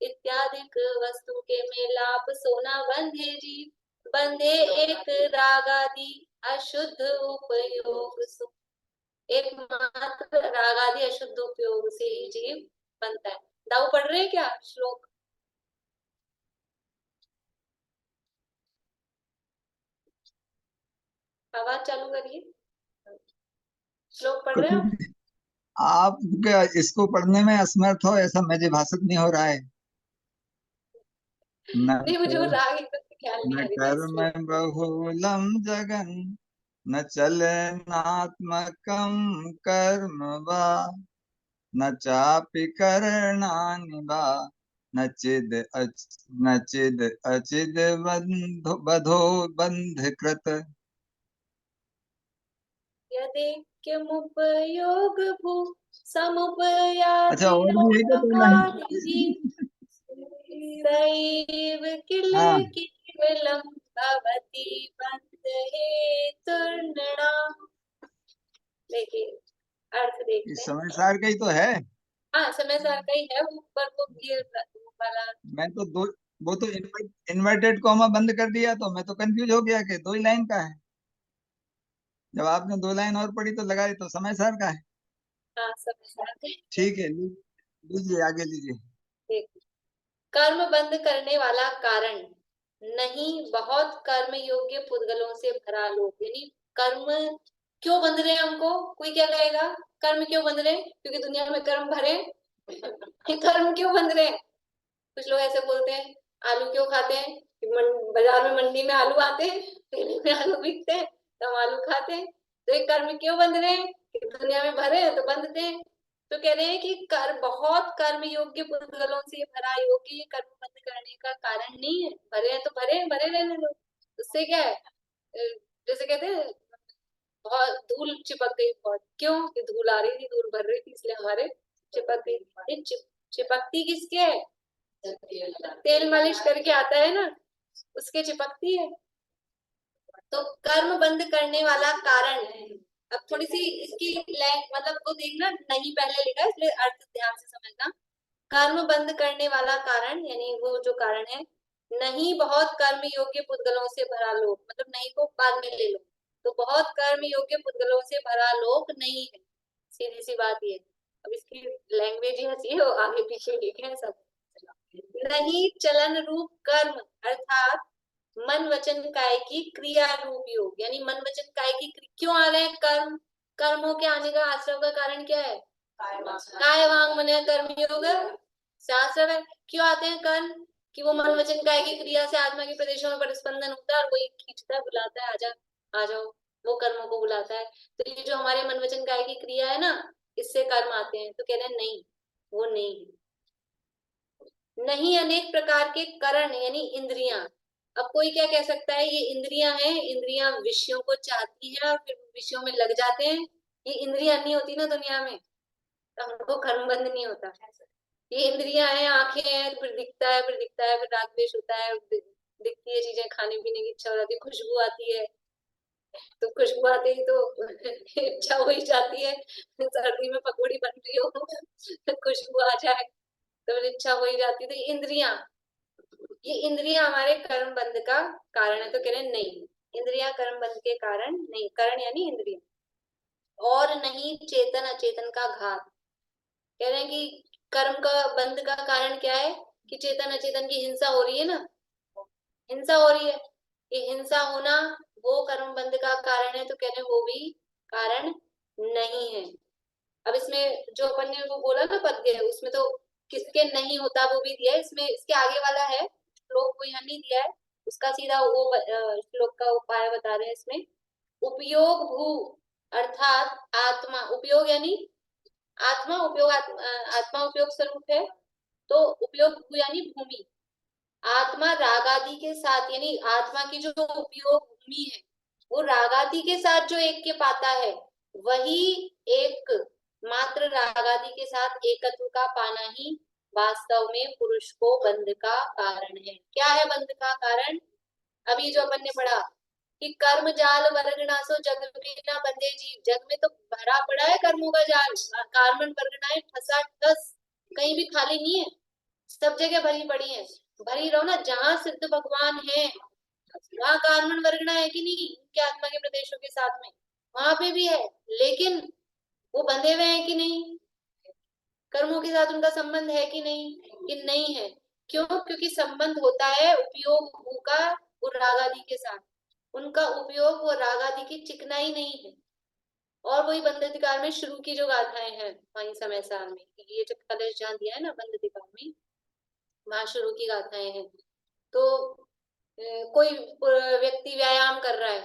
इत्यादिक वस्तु के मेलाप सोना बंधे जीव, बंधे एक रागादि अशुद्ध उपयोग सो, एकमात्र रागादि अशुद्ध उपयोग से ही जीव बनता है। दाऊ पढ़ रहे हैं क्या श्लोक? आवाज चालू करिए। श्लोक पढ़ रहे हो? आप क्या इसको पढ़ने में असमर्थ हो, ऐसा मुझे भासत नहीं हो रहा है। नहीं, मुझे वो राग एकदम से ख्याल नहीं न आ रही थी कर्म इसलिए। बहुलम जगन, न चलनात्मकम कर्म वा, न चापि करणानि वा, न चिद अचिद बधो बंधकृत। यदेक्यमुपयोग भू अच्छा, समुपयाति और भी है क्या कोई रागादि, लाइन? सैव किल हाँ, केवलम भवति बंध हेतुर्नृणाम्। देखिए अर्थ देखते इस हैं। समय सार का ही तो है। हाँ, समय सार का ही है, ऊपर को ये वाला। मैं तो दो, वो तो इन्वर्टेड कॉमा बंद कर दिया तो मैं तो कंफ्यूज हो गया कि दो ही लाइन का है। जब आपने दो लाइन और पढ़ी तो लगा तो समय सार का है। हाँ, समय सार का ही। ठीक है, लीजिए आगे लीजिए। देखिए, कर्म बंद करने वाला कारण नहीं, बहुत कर्म योग्य पुद्गलों से भरा लोक। यानी कर्म क्यों बंध रहे हैं हमको? कोई क्या कहेगा कर्म क्यों बंध रहे हैं? क्योंकि दुनिया में कर्म भरे हैं। कर्म क्यों बंध रहे हैं? कुछ लोग ऐसे बोलते हैं आलू क्यों खाते हैं? बाजार में मंडी में आलू आते हैं, ठेले में आलू बिकते हैं तो हम आलू खाते हैं। तो ये कर्म क्यों बंध रहे हैं? कि दुनिया में भरे हैं तो बंधते हैं। तो कह रहे हैं कि बहुत कर्म योग्य पुद्गलों से भरा योग ये कर्म बंद करने का कारण नहीं है। भरे हैं तो भरे हैं, भरे रहने दो। उससे क्या है? जैसे कहते हैं बहुत धूल चिपक गई, बहुत क्यों? कि धूल आ रही थी, धूल भर रही थी इसलिए हमारे चिपक गई। चिपकती किसके है? तेल मालिश करके आता है ना, उसके चिपकती है। तो कर्म बंद करने वाला कारण, अब थोड़ी सी इसकी मतलब वो देखना, नहीं पहले लिखा इसलिए अर्थ ध्यान से समझना। कर्म बंद करने वाला कारण यानी वो जो कारण है, नहीं बहुत कर्म योग्य पुद्गलों से भरा लोक, मतलब नहीं को बाद में ले लो, तो बहुत कर्म योग्य पुद्गलों से भरा लोक नहीं है। सीधी सी बात ये। अब इसकी लैंग्वेज ही हंसी हो, आगे पीछे लिखे हैं सब। नहीं चलन रूप कर्म अर्थात मन वचन काय की क्रिया रूप योग, यानी मन वचन काय की क्यों आ रहे हैं कर्म? कर्मों के आने का आश्रय का कारण क्या है? काय वांग मन कर्म योग शास्त्र में क्यों आते हैं कर्म? कि वो मन वचन काय की क्रिया से आत्मा के प्रदेशों में परिस्पंदन होता है और वही खींचता है, बुलाता है, आजा आ जाओ, वो कर्मों को बुलाता है। तो ये जो हमारे मन वचन काय की क्रिया है ना, इससे कर्म आते हैं। तो कह रहे हैं नहीं, वो नहीं। नहीं अनेक प्रकार के करण यानी इंद्रियां। अब कोई क्या कह सकता है ये इंद्रियां हैं, इंद्रियां विषयों को चाहती है और फिर विषयों में लग जाते हैं। ये इंद्रियां नहीं होती ना दुनिया में तो हमको कर्म बंद नहीं होता। ये इंद्रियां हैं, आंखें हैं, फिर दिखता है, फिर दिखता है, फिर राग द्वेष होता है, दिखती है चीजें, खाने पीने की इच्छा हो जाती है, खुशबू आती है तो खुशबू आते ही तो इच्छा हो ही जाती है। सर्दी में पकौड़ी बन रही हो खुशबू आ जाए तो इच्छा हो ही जाती है। तो ये इंद्रियां हमारे कर्म बंध का कारण है। तो कह रहे हैं नहीं, इंद्रियां कर्म बंध के कारण नहीं, करण यानी इंद्रिया। और नहीं चेतन अचेतन का घात। कह रहे हैं कि कर्म का बंध का कारण क्या है? कि चेतन अचेतन की हिंसा हो रही है ना, हिंसा हो रही है। ये हिंसा होना वो कर्म बंध का कारण है। तो कह रहे हैं वो भी कारण नहीं है। अब इसमें जो अपन ने वो बोला ना पद्य, उसमें तो किसके नहीं होता वो भी दिया है। इसमें इसके आगे वाला है श्लोक, वो यहाँ नहीं दिया है, उसका सीधा वो श्लोक का उपाय बता रहे हैं इसमें। उपयोग भू अर्थात आत्मा, उपयोग यानी आत्मा, उपयोग आत्मा उपयोग स्वरूप है, तो उपयोग भू यानी भूमि। आत्मा रागादि के साथ, यानी आत्मा की जो उपयोग भूमि है वो रागादि के साथ जो एक के पाता है, वही एक मात्र रागादि के साथ एकत्व का पाना ही वास्तव में पुरुष को बंध का कारण है। क्या है बंध का कारण? अभी जो अपन ने पढ़ा कि कर्म जाल वर्ग नासो जग में ना बंधे जीव। जग में तो भरा पड़ा है कर्मों का जाल, कार्बन वर्गनाएं ठसा ठस, कहीं भी खाली नहीं है, सब जगह भरी पड़ी है। भरी रहो ना, जहां सिद्ध भगवान है वहां कार्बन वर्गना है कि नहीं, उनके आत्मा के प्रदेशों के साथ में, वहां पे भी है, लेकिन वो बंधे हुए हैं कि नहीं, कर्मों के साथ उनका संबंध है कि नहीं, कि नहीं है। क्यों? क्योंकि संबंध होता है उपयोग भू का वो रागादि के साथ, उनका उपयोग वो रागादि की चिकनाई नहीं है। और वही बंध अधिकार में शुरू की जो गाथाएं हैं वही समय सार में, ये जो कलश जहाँ दिया है ना बंध अधिकार में, वहां शुरू की गाथाएं हैं। तो कोई व्यक्ति व्यायाम कर रहा है,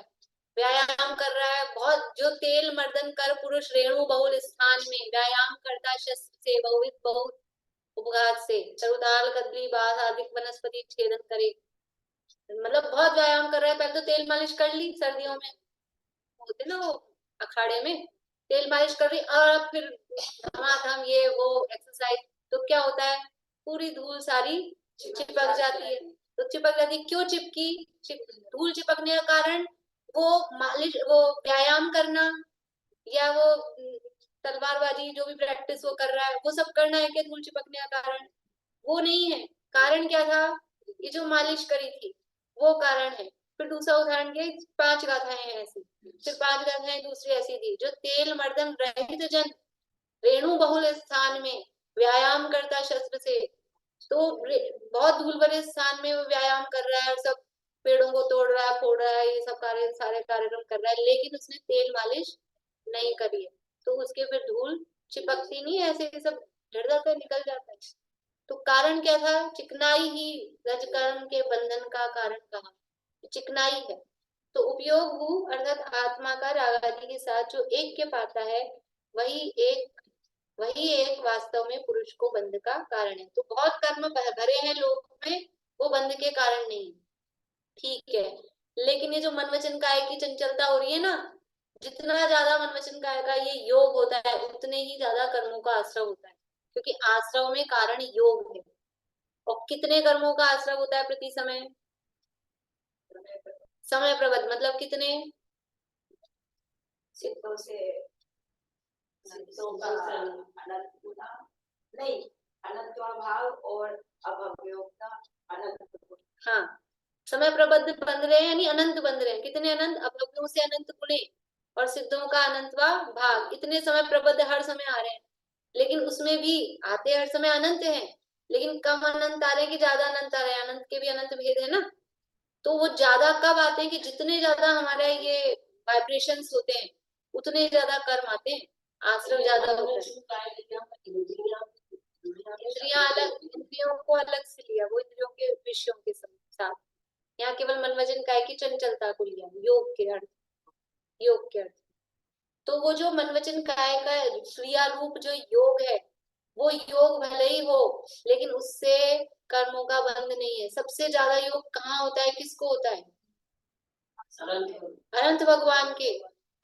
व्यायाम कर रहा है बहुत, जो तेल मर्दन कर पुरुष रेणु बहुल स्थान में व्यायाम करता शस्त्र से बहुविध बहुत उपघात से चरुदाल कदली बास आदि वनस्पति छेदन करे। मतलब बहुत व्यायाम कर रहा है, पहले तो तेल मालिश कर ली, सर्दियों में होते ना वो अखाड़े में तेल मालिश कर रही, और फिर धमाधम ये वो एक्सरसाइज, तो क्या होता है पूरी धूल सारी चिपक जाती है। तो चिपक जाती है, क्यों चिपकी? धूल चिपकने का कारण वो मालिश, वो व्यायाम करना या वो तलवारबाजी जो भी प्रैक्टिस वो कर रहा है वो सब करना है क्या धूल चिपकने का कारण? वो नहीं है। कारण क्या था? ये जो मालिश करी थी वो कारण है। फिर दूसरा उदाहरण के 5 गाथाएं हैं ऐसी, फिर 5 गाथाएं दूसरी ऐसी थी, जो तेल मर्दन रहित जन रेणु बहुल स्थान में व्यायाम करता शस्त्र से। तो बहुत धूल भरे स्थान में वो व्यायाम कर रहा है और सब पेड़ों को तोड़ रहा है, फोड़ रहा है, ये सब कार्य सारे कार्यक्रम कर रहा है, लेकिन उसने तेल मालिश नहीं करी है, तो उसके फिर धूल चिपकती नहीं, ऐसे सब झड़ जाता है, निकल जाता है। तो कारण क्या था? चिकनाई ही रजकर्म के बंधन का कारण कहा, चिकनाई है। तो उपयोग भू अर्थात आत्मा का रागादि के साथ जो एक के पाता है, वही एक वास्तव में पुरुष को बंध का कारण है। तो बहुत कर्म भरे हैं लोग में, वो बंध के कारण नहीं, ठीक है। लेकिन ये जो मन वचन काय की चंचलता हो रही है ना, जितना ज्यादा मन वचन काय का ये योग होता है उतने ही ज्यादा कर्मों का आश्रय होता है, क्योंकि आश्रव में कारण योग है। और कितने कर्मों का आश्रय होता है प्रति समय? समय प्रबद्ध, मतलब कितने? सिद्धों से सिद्धों का अनंत नहीं, अनंतवा भाव और अभव्योक्ता अनंत। हाँ, समय प्रबद्ध बंध रहे हैं यानी अनंत बंध रहे हैं। कितने अनंत? अभव्यों से अनंत गुणे और सिद्धों का अनंतवा भाग, इतने समय प्रबद्ध हर समय आ रहे हैं। लेकिन उसमें भी आते हर समय अनंत हैं, लेकिन कम अनंत आ रहे हैं कि ज्यादा अनंत आ रहे हैं? अनंत के भी अनंत भेद है ना। तो वो ज्यादा कब आते हैं? कि जितने ज्यादा हमारे ये वाइब्रेशंस होते हैं उतने ज्यादा कर्म आते हैं, आश्रम ज्यादा होता है। इंद्रियां अलग, इंद्रियों को अलग से लिया, वो इंद्रियों के विषयों के साथ। यहाँ केवल मन वचन काय की चंचलता को लिया, योग के अर्थ, योग के अर्थ। तो वो जो मन वचन काय का क्रिया रूप जो योग है, वो योग भले ही हो लेकिन उससे कर्मों का बंध नहीं है। सबसे ज्यादा योग कहाँ होता है? किसको होता है? अनंत भगवान के।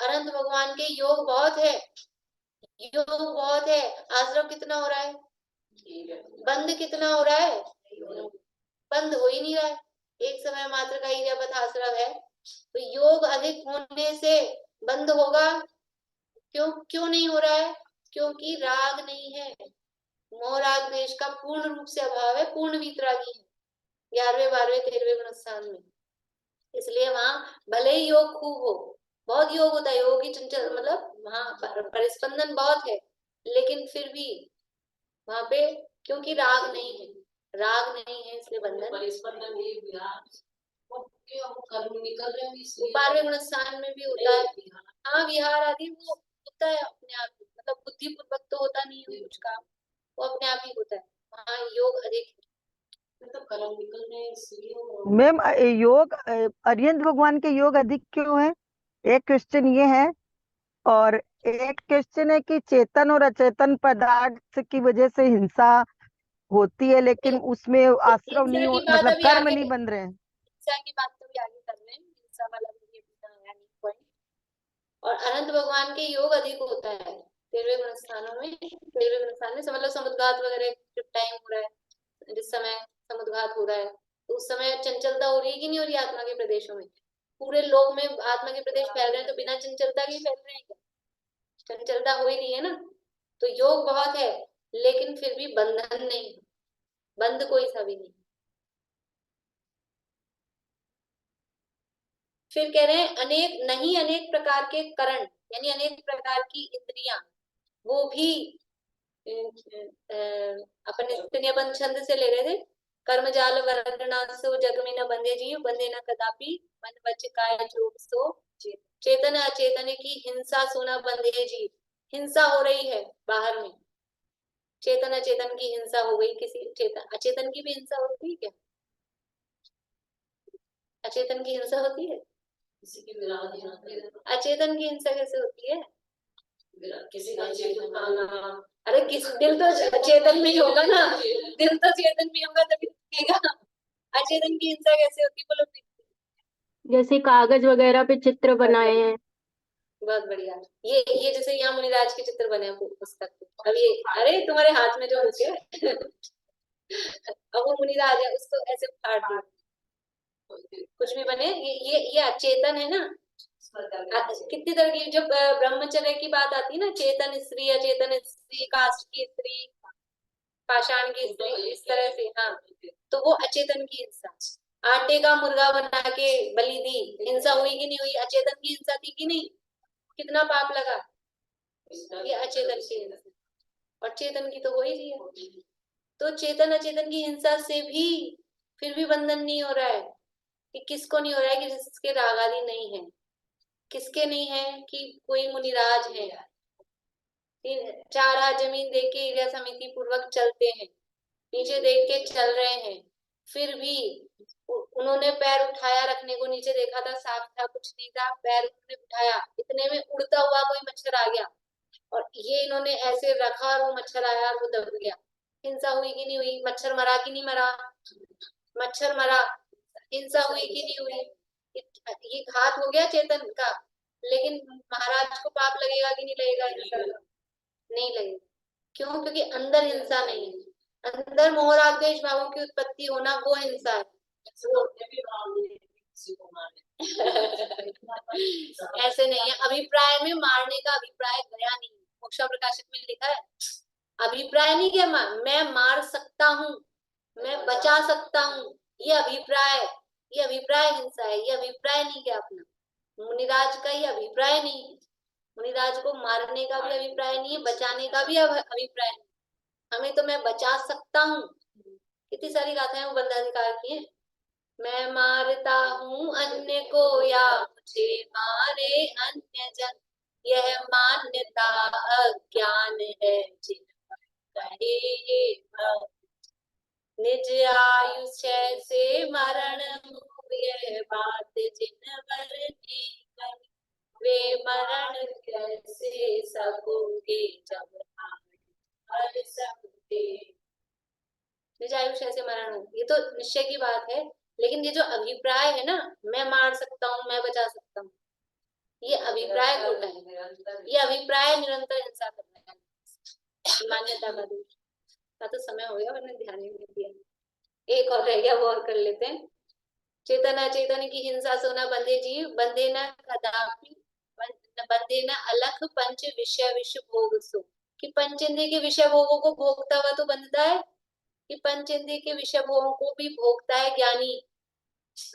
अनंत भगवान के योग बहुत है, योग बहुत है। आश्रम कितना हो रहा है? बंद कितना हो रहा है? बंद हो ही नहीं रहा है, एक समय मात्र का ईर्यापथ आश्रम है। तो योग अधिक होने से बंद होगा, क्यों क्यों नहीं हो रहा है? क्योंकि राग नहीं है, मोह राग द्वेष का पूर्ण रूप से अभाव है, पूर्ण वीतरागी है 11वें 12वें 13वें गुणस्थान में। इसलिए वहां भले ही योग खूब हो, बहुत योग होता है, योग की चंचल मतलब वहां परिस्पंदन बहुत है, लेकिन फिर भी वहां पे क्योंकि राग नहीं है, राग नहीं है इसलिए बंधन। परिस्पंदन कर्म निकल रहे हैं, 12वें गुणस्थान में भी होता है। हाँ, विहार आदि वो होता है अपने आप, मतलब बुद्धि पूर्वक तो होता नहीं है कुछ काम, वो अपने आप ही होता है। वहाँ योग अधिक है, तो कर्म निकल रहे हैं इसलिए। मैम योग अरिहंत भगवान के योग अधिक क्यों है? एक क्वेश्चन ये है, और एक क्वेश्चन है कि चेतन और अचेतन पदार्थ की वजह से हिंसा होती है, लेकिन उसमें आश्रम हिंसा नहीं की हो, बात मतलब अभी कर्म आगे, नहीं बन रहे हैं। हिंसा की बात तो भी आगे कर रहे हैं, हिंसा वाला भी पॉइंट। और अनंत भगवान के योग अधिक होता है 13वें गुण स्थानों में। 13वें गुण स्थान में समझ लो समुद्घात वगैरह जब टाइम हो रहा है, जिस समय समुद्घात हो रहा है, तो उस समय चंचलता हो रही है कि नहीं हो रही आत्मा के प्रदेशों में? पूरे लोक में आत्मा के प्रदेश फैल रहे हैं, तो बिना चंचलता के फैल रहे हैं क्या? चंचलता हो ही रही है ना। तो योग बहुत है, लेकिन फिर भी बंधन नहीं, बंद कोई सा भी नहीं। फिर कह रहे हैं अनेक नहीं, अनेक प्रकार के करण, यानी अनेक प्रकार की इंद्रियां, वो भी अपन स्त्रियबंध छंद से ले रहे थे। कर्मजाल वर्णनासो जग में न बंधे जीव, बंधे न कदापि मन वच काय जोग सो, चेतन अचेतन की हिंसा सोना बंधे जीव। हिंसा हो रही है बाहर में, चेतन अचेतन की हिंसा हो गई, किसी चेतन अचेतन की भी हिंसा होती है क्या? अचेतन की हिंसा होती है? अचेतन की हिंसा कैसे होती है? किसी का चेतन, अरे किस दिल तो चेतन में ही होगा ना, दिल तो चेतन में होगा तभी दिखेगा। अचेतन की हिंसा कैसे होती है बोलो? जैसे कागज वगैरह पे चित्र बनाए हैं। बहुत बढ़िया। ये जैसे यहाँ मुनिराज के चित्र बने हैं पुस्तक पे, अब ये अरे तुम्हारे हाथ में जो होते हैं अब वो मुनिराज है, उसको ऐसे फाड़ दो, कुछ भी बने। ये अचेतन है ना। कितनी तरह की जब ब्रह्मचर्य की बात आती है ना, चेतन स्त्री, अचेतन स्त्री, काष्ठ की स्त्री, पाषाण की स्त्री, इस तरह से। हाँ, तो वो अचेतन की हिंसा। आटे का मुर्गा बना के बलि दी, हिंसा हुई कि नहीं हुई? अचेतन की हिंसा थी कि नहीं? कितना पाप लगा? ये अचेतन की हिंसा। और चेतन की तो हो ही रही है। तो चेतन अचेतन की हिंसा से भी फिर भी बंधन नहीं हो रहा है। कि किसको नहीं हो रहा है? कि जिसके राग आदि नहीं है। किसके नहीं है? कि कोई मुनिराज है, 4 हाथ जमीन देख के इरिया समिति पूर्वक चलते हैं, नीचे देख के चल रहे हैं, फिर भी उन्होंने पैर उठाया, रखने को नीचे देखा था, साफ था, कुछ नहीं था, पैर उन्होंने उठाया, इतने में उड़ता हुआ कोई मच्छर आ गया, और ये इन्होंने ऐसे रखा और वो मच्छर आया और वो दब गया। हिंसा हुई कि नहीं हुई? मच्छर मरा कि नहीं मरा? मच्छर मरा। हिंसा हुई कि नहीं हुई? ये घात हो गया चेतन का। लेकिन महाराज को पाप लगेगा कि नहीं लगेगा? हिंसा नहीं लगेगा। क्यों? क्योंकि अंदर हिंसा नहीं है। अंदर मोह राग द्वेष भावों की उत्पत्ति होना वो हिंसा है। ऐसे नहीं है। अभिप्राय में मारने का अभिप्राय गया नहीं। मोक्षा प्रकाशक में लिखा है अभिप्राय नहीं क्या, मैं मार सकता हूँ, मैं बचा सकता हूँ, ये अभिप्राय हिंसा है। ये अभिप्राय नहीं क्या अपना? मुनिराज का ये अभिप्राय नहीं है। मुनिराज को मारने का भी अभिप्राय नहीं है, बचाने का भी अभिप्राय नहीं। हमें तो मैं बचा सकता हूँ। कितनी सारी गाथाएं वो बंधाधिकार की है। मैं मारता हूँ अन्य को या मुझे मारे अन्य जन, यह मान्यता अज्ञान है जिन कहे ये भक्त। निज आयुष्य से मरण यह बात जिन वरने कही, वे मरण कैसे सकोगे जब हर सकते। निज आयुष्य से मरण हो, ये तो निश्चय की बात है। लेकिन ये जो अभिप्राय है ना, मैं मार सकता हूँ, मैं बचा सकता हूँ, ये अभिप्राय खोटा है। ये अभिप्राय निरंतर हिंसा कर रहा है, मान्यता का दोष का। तो समय हो गया, मैंने ध्यान ही नहीं दिया। एक और रह गया, वो और कर लेते हैं। चेतन अचेतन की हिंसा सोना बंधे जीव, बंधे न कदापि, बंधे न अलख पंच विषय विषय भोग सो। कि पंचेंद्रिय के विषय भोगों को भोगता हुआ तो बंधता है, कि पंचेंद्रिय के विषय भोगों को भी भोगता है ज्ञानी।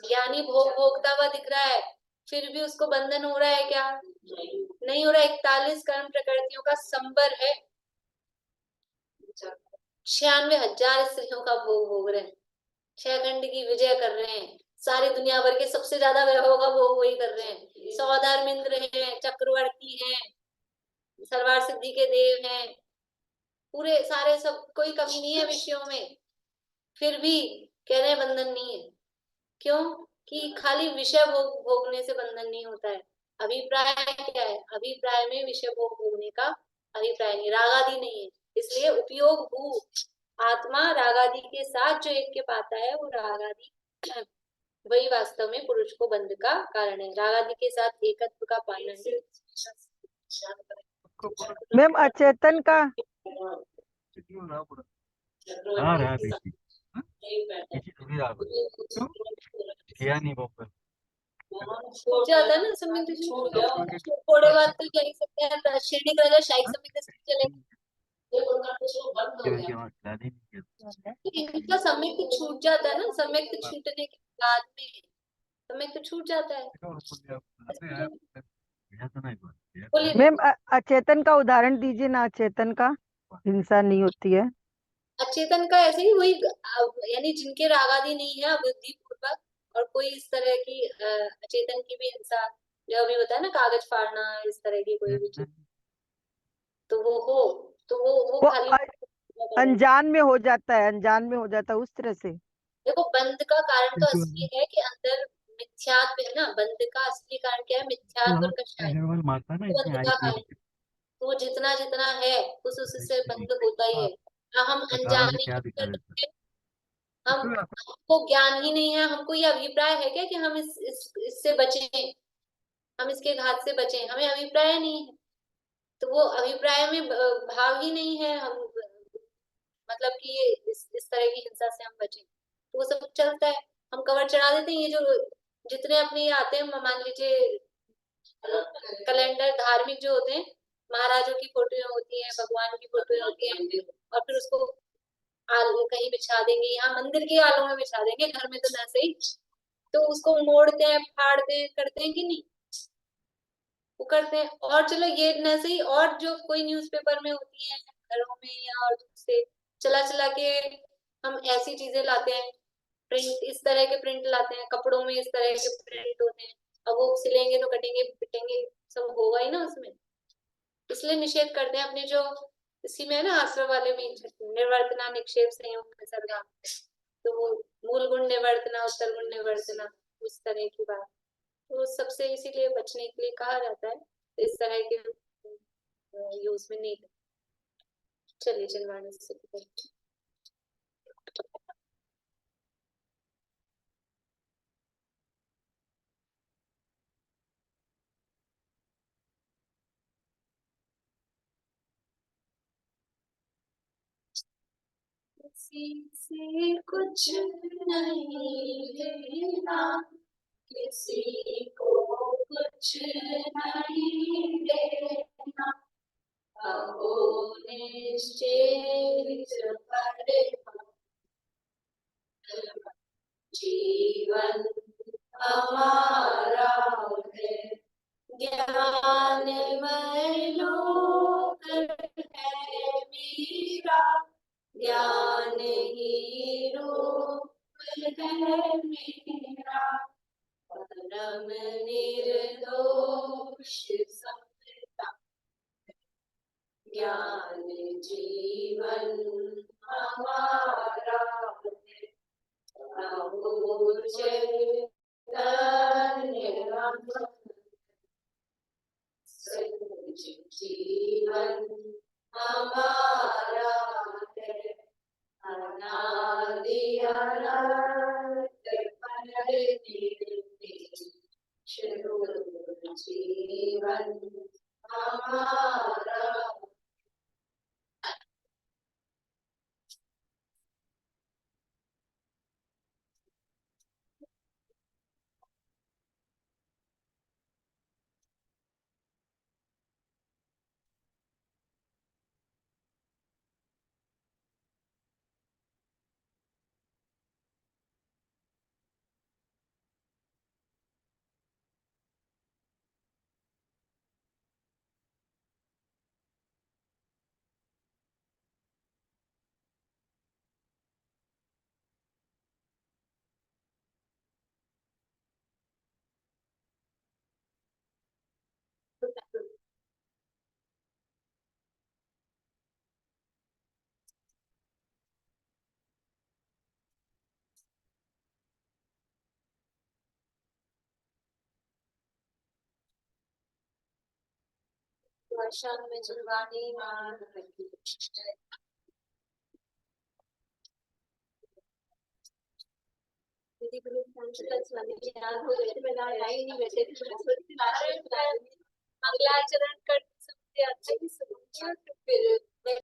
ज्ञानी भोगता हुआ दिख रहा है, फिर भी उसको बंधन हो रहा है क्या? नहीं हो रहा। 41 कर्म प्रकृतियों का संबर है, 96,000 स्त्रियों का भोग भोग रहे हैं, 6 खंड की विजय कर रहे हैं, सारी दुनिया भर के सबसे ज्यादा वैभव का भोग वही कर रहे हैं। 100 धर्मेंद्र हैं, चक्रवर्ती हैं, सर्वार सिद्धि के देव हैं, पूरे सारे, सब कोई कमी नहीं है विषयों में, फिर भी कह रहे हैं बंधन नहीं है। क्यों? कि खाली विषय भोगने से बंधन नहीं होता है। अभिप्राय क्या है? अभिप्राय में विषय भोग भोगने का अभिप्राय नहीं, रागादि नहीं है, इसलिए उपयोग भू आत्मा रागादि के साथ जो एक के पाता है वो रागादि वही वास्तव में पुरुष को बंध का कारण है। रागादि के साथ एकत्व का पाना ही मैम अचेतन का छूट जाता है ना समय थोड़े बात तो क्या ही सकते हैं, श्रेणी का शाही समय चलेगा, इनका समय तो छूट जाता है ना, समय तो छूटने के बाद में समय तो छूट जाता है। बोलिए मैम अचेतन का उदाहरण दीजिए ना, अचेतन का हिंसा नहीं होती है। अचेतन का ऐसे ही वही यानी जिनके रागादि नहीं है अबुद्धि पूर्वक, और कोई इस तरह की अचेतन की भी हिंसा जो अभी बताया ना, कागज फाड़ना, इस तरह की कोई भी चीज, तो वो हो, तो वो वो खाली अनजान में हो जाता है, अनजान में हो जाता है उस तरह से। देखो बंध का कारण तो असली है कि अंदर मिथ्यात्व है ना, बंध का असली कारण क्या है? मिथ्यात्व और कषाय, तो बंध का कारण, तो वो जितना जितना है उस उससे बंध होता ही है। हम अनजाने में करते हैं, हमको ज्ञान ही नहीं है, हमको ये अभिप्राय है क्या कि हम इससे बचें, हम इसके घात से बचें, हमें अभिप्राय नहीं है, तो वो अभिप्राय में भाव ही नहीं है, हम मतलब कि ये इस तरह की हिंसा से हम बचें, तो वो सब चलता है, हम कवर चढ़ा देते हैं। ये जो जितने अपने ये आते हैं, मान लीजिए कैलेंडर धार्मिक जो होते हैं, महाराजों की फोटोएं होती हैं, भगवान की फोटोएं होती हैं, और फिर उसको आलू कहीं बिछा देंगे, यहाँ मंदिर के आलू में बिछा देंगे, घर में तो ना सही, तो उसको मोड़ते हैं, फाड़ते हैं, करते हैं कि नहीं? वो करते हैं। और चलो ये न सही, और जो कोई न्यूज़पेपर में होती है घरों में या और से चला चला के हम ऐसी चीजें लाते हैं, प्रिंट इस तरह के प्रिंट लाते हैं, कपड़ों में इस तरह के प्रिंट होते हैं, अब वो सिलेंगे तो कटेंगे पिटेंगे, सब होगा ही ना उसमें, इसलिए निषेध करते हैं अपने जो इसी में है ना, आश्रम वाले में निर्वर्तना निक्षेप संयोग निसर्गा, तो वो मूल गुण निवर्तना उत्तर गुण निवर्तना, उस तरह की बात, तो सबसे इसीलिए बचने के लिए कहा जाता है, तो इस तरह के यूज में नहीं। चलिए चलवाने से किसी से कुछ नहीं लेना, किसी को कुछ नहीं देना, अहो निश्चित पर जीवन हमारा है, ज्ञानमय लोक है मेरा, ज्ञान ही रूप है मेरा, परम निर्दोष समता, ज्ञान जीवन हमारा है, अहो चैतन्य सच जीवन हमारा है, अनादि अनंत शुद्ध जीवन हमारा। दर्शन में जुर्वानी मान दीदी को याद हो गए थे, मैंने आई नहीं वैसे भी मंगलाचरण करते समय अच्छा ही सुनो फिर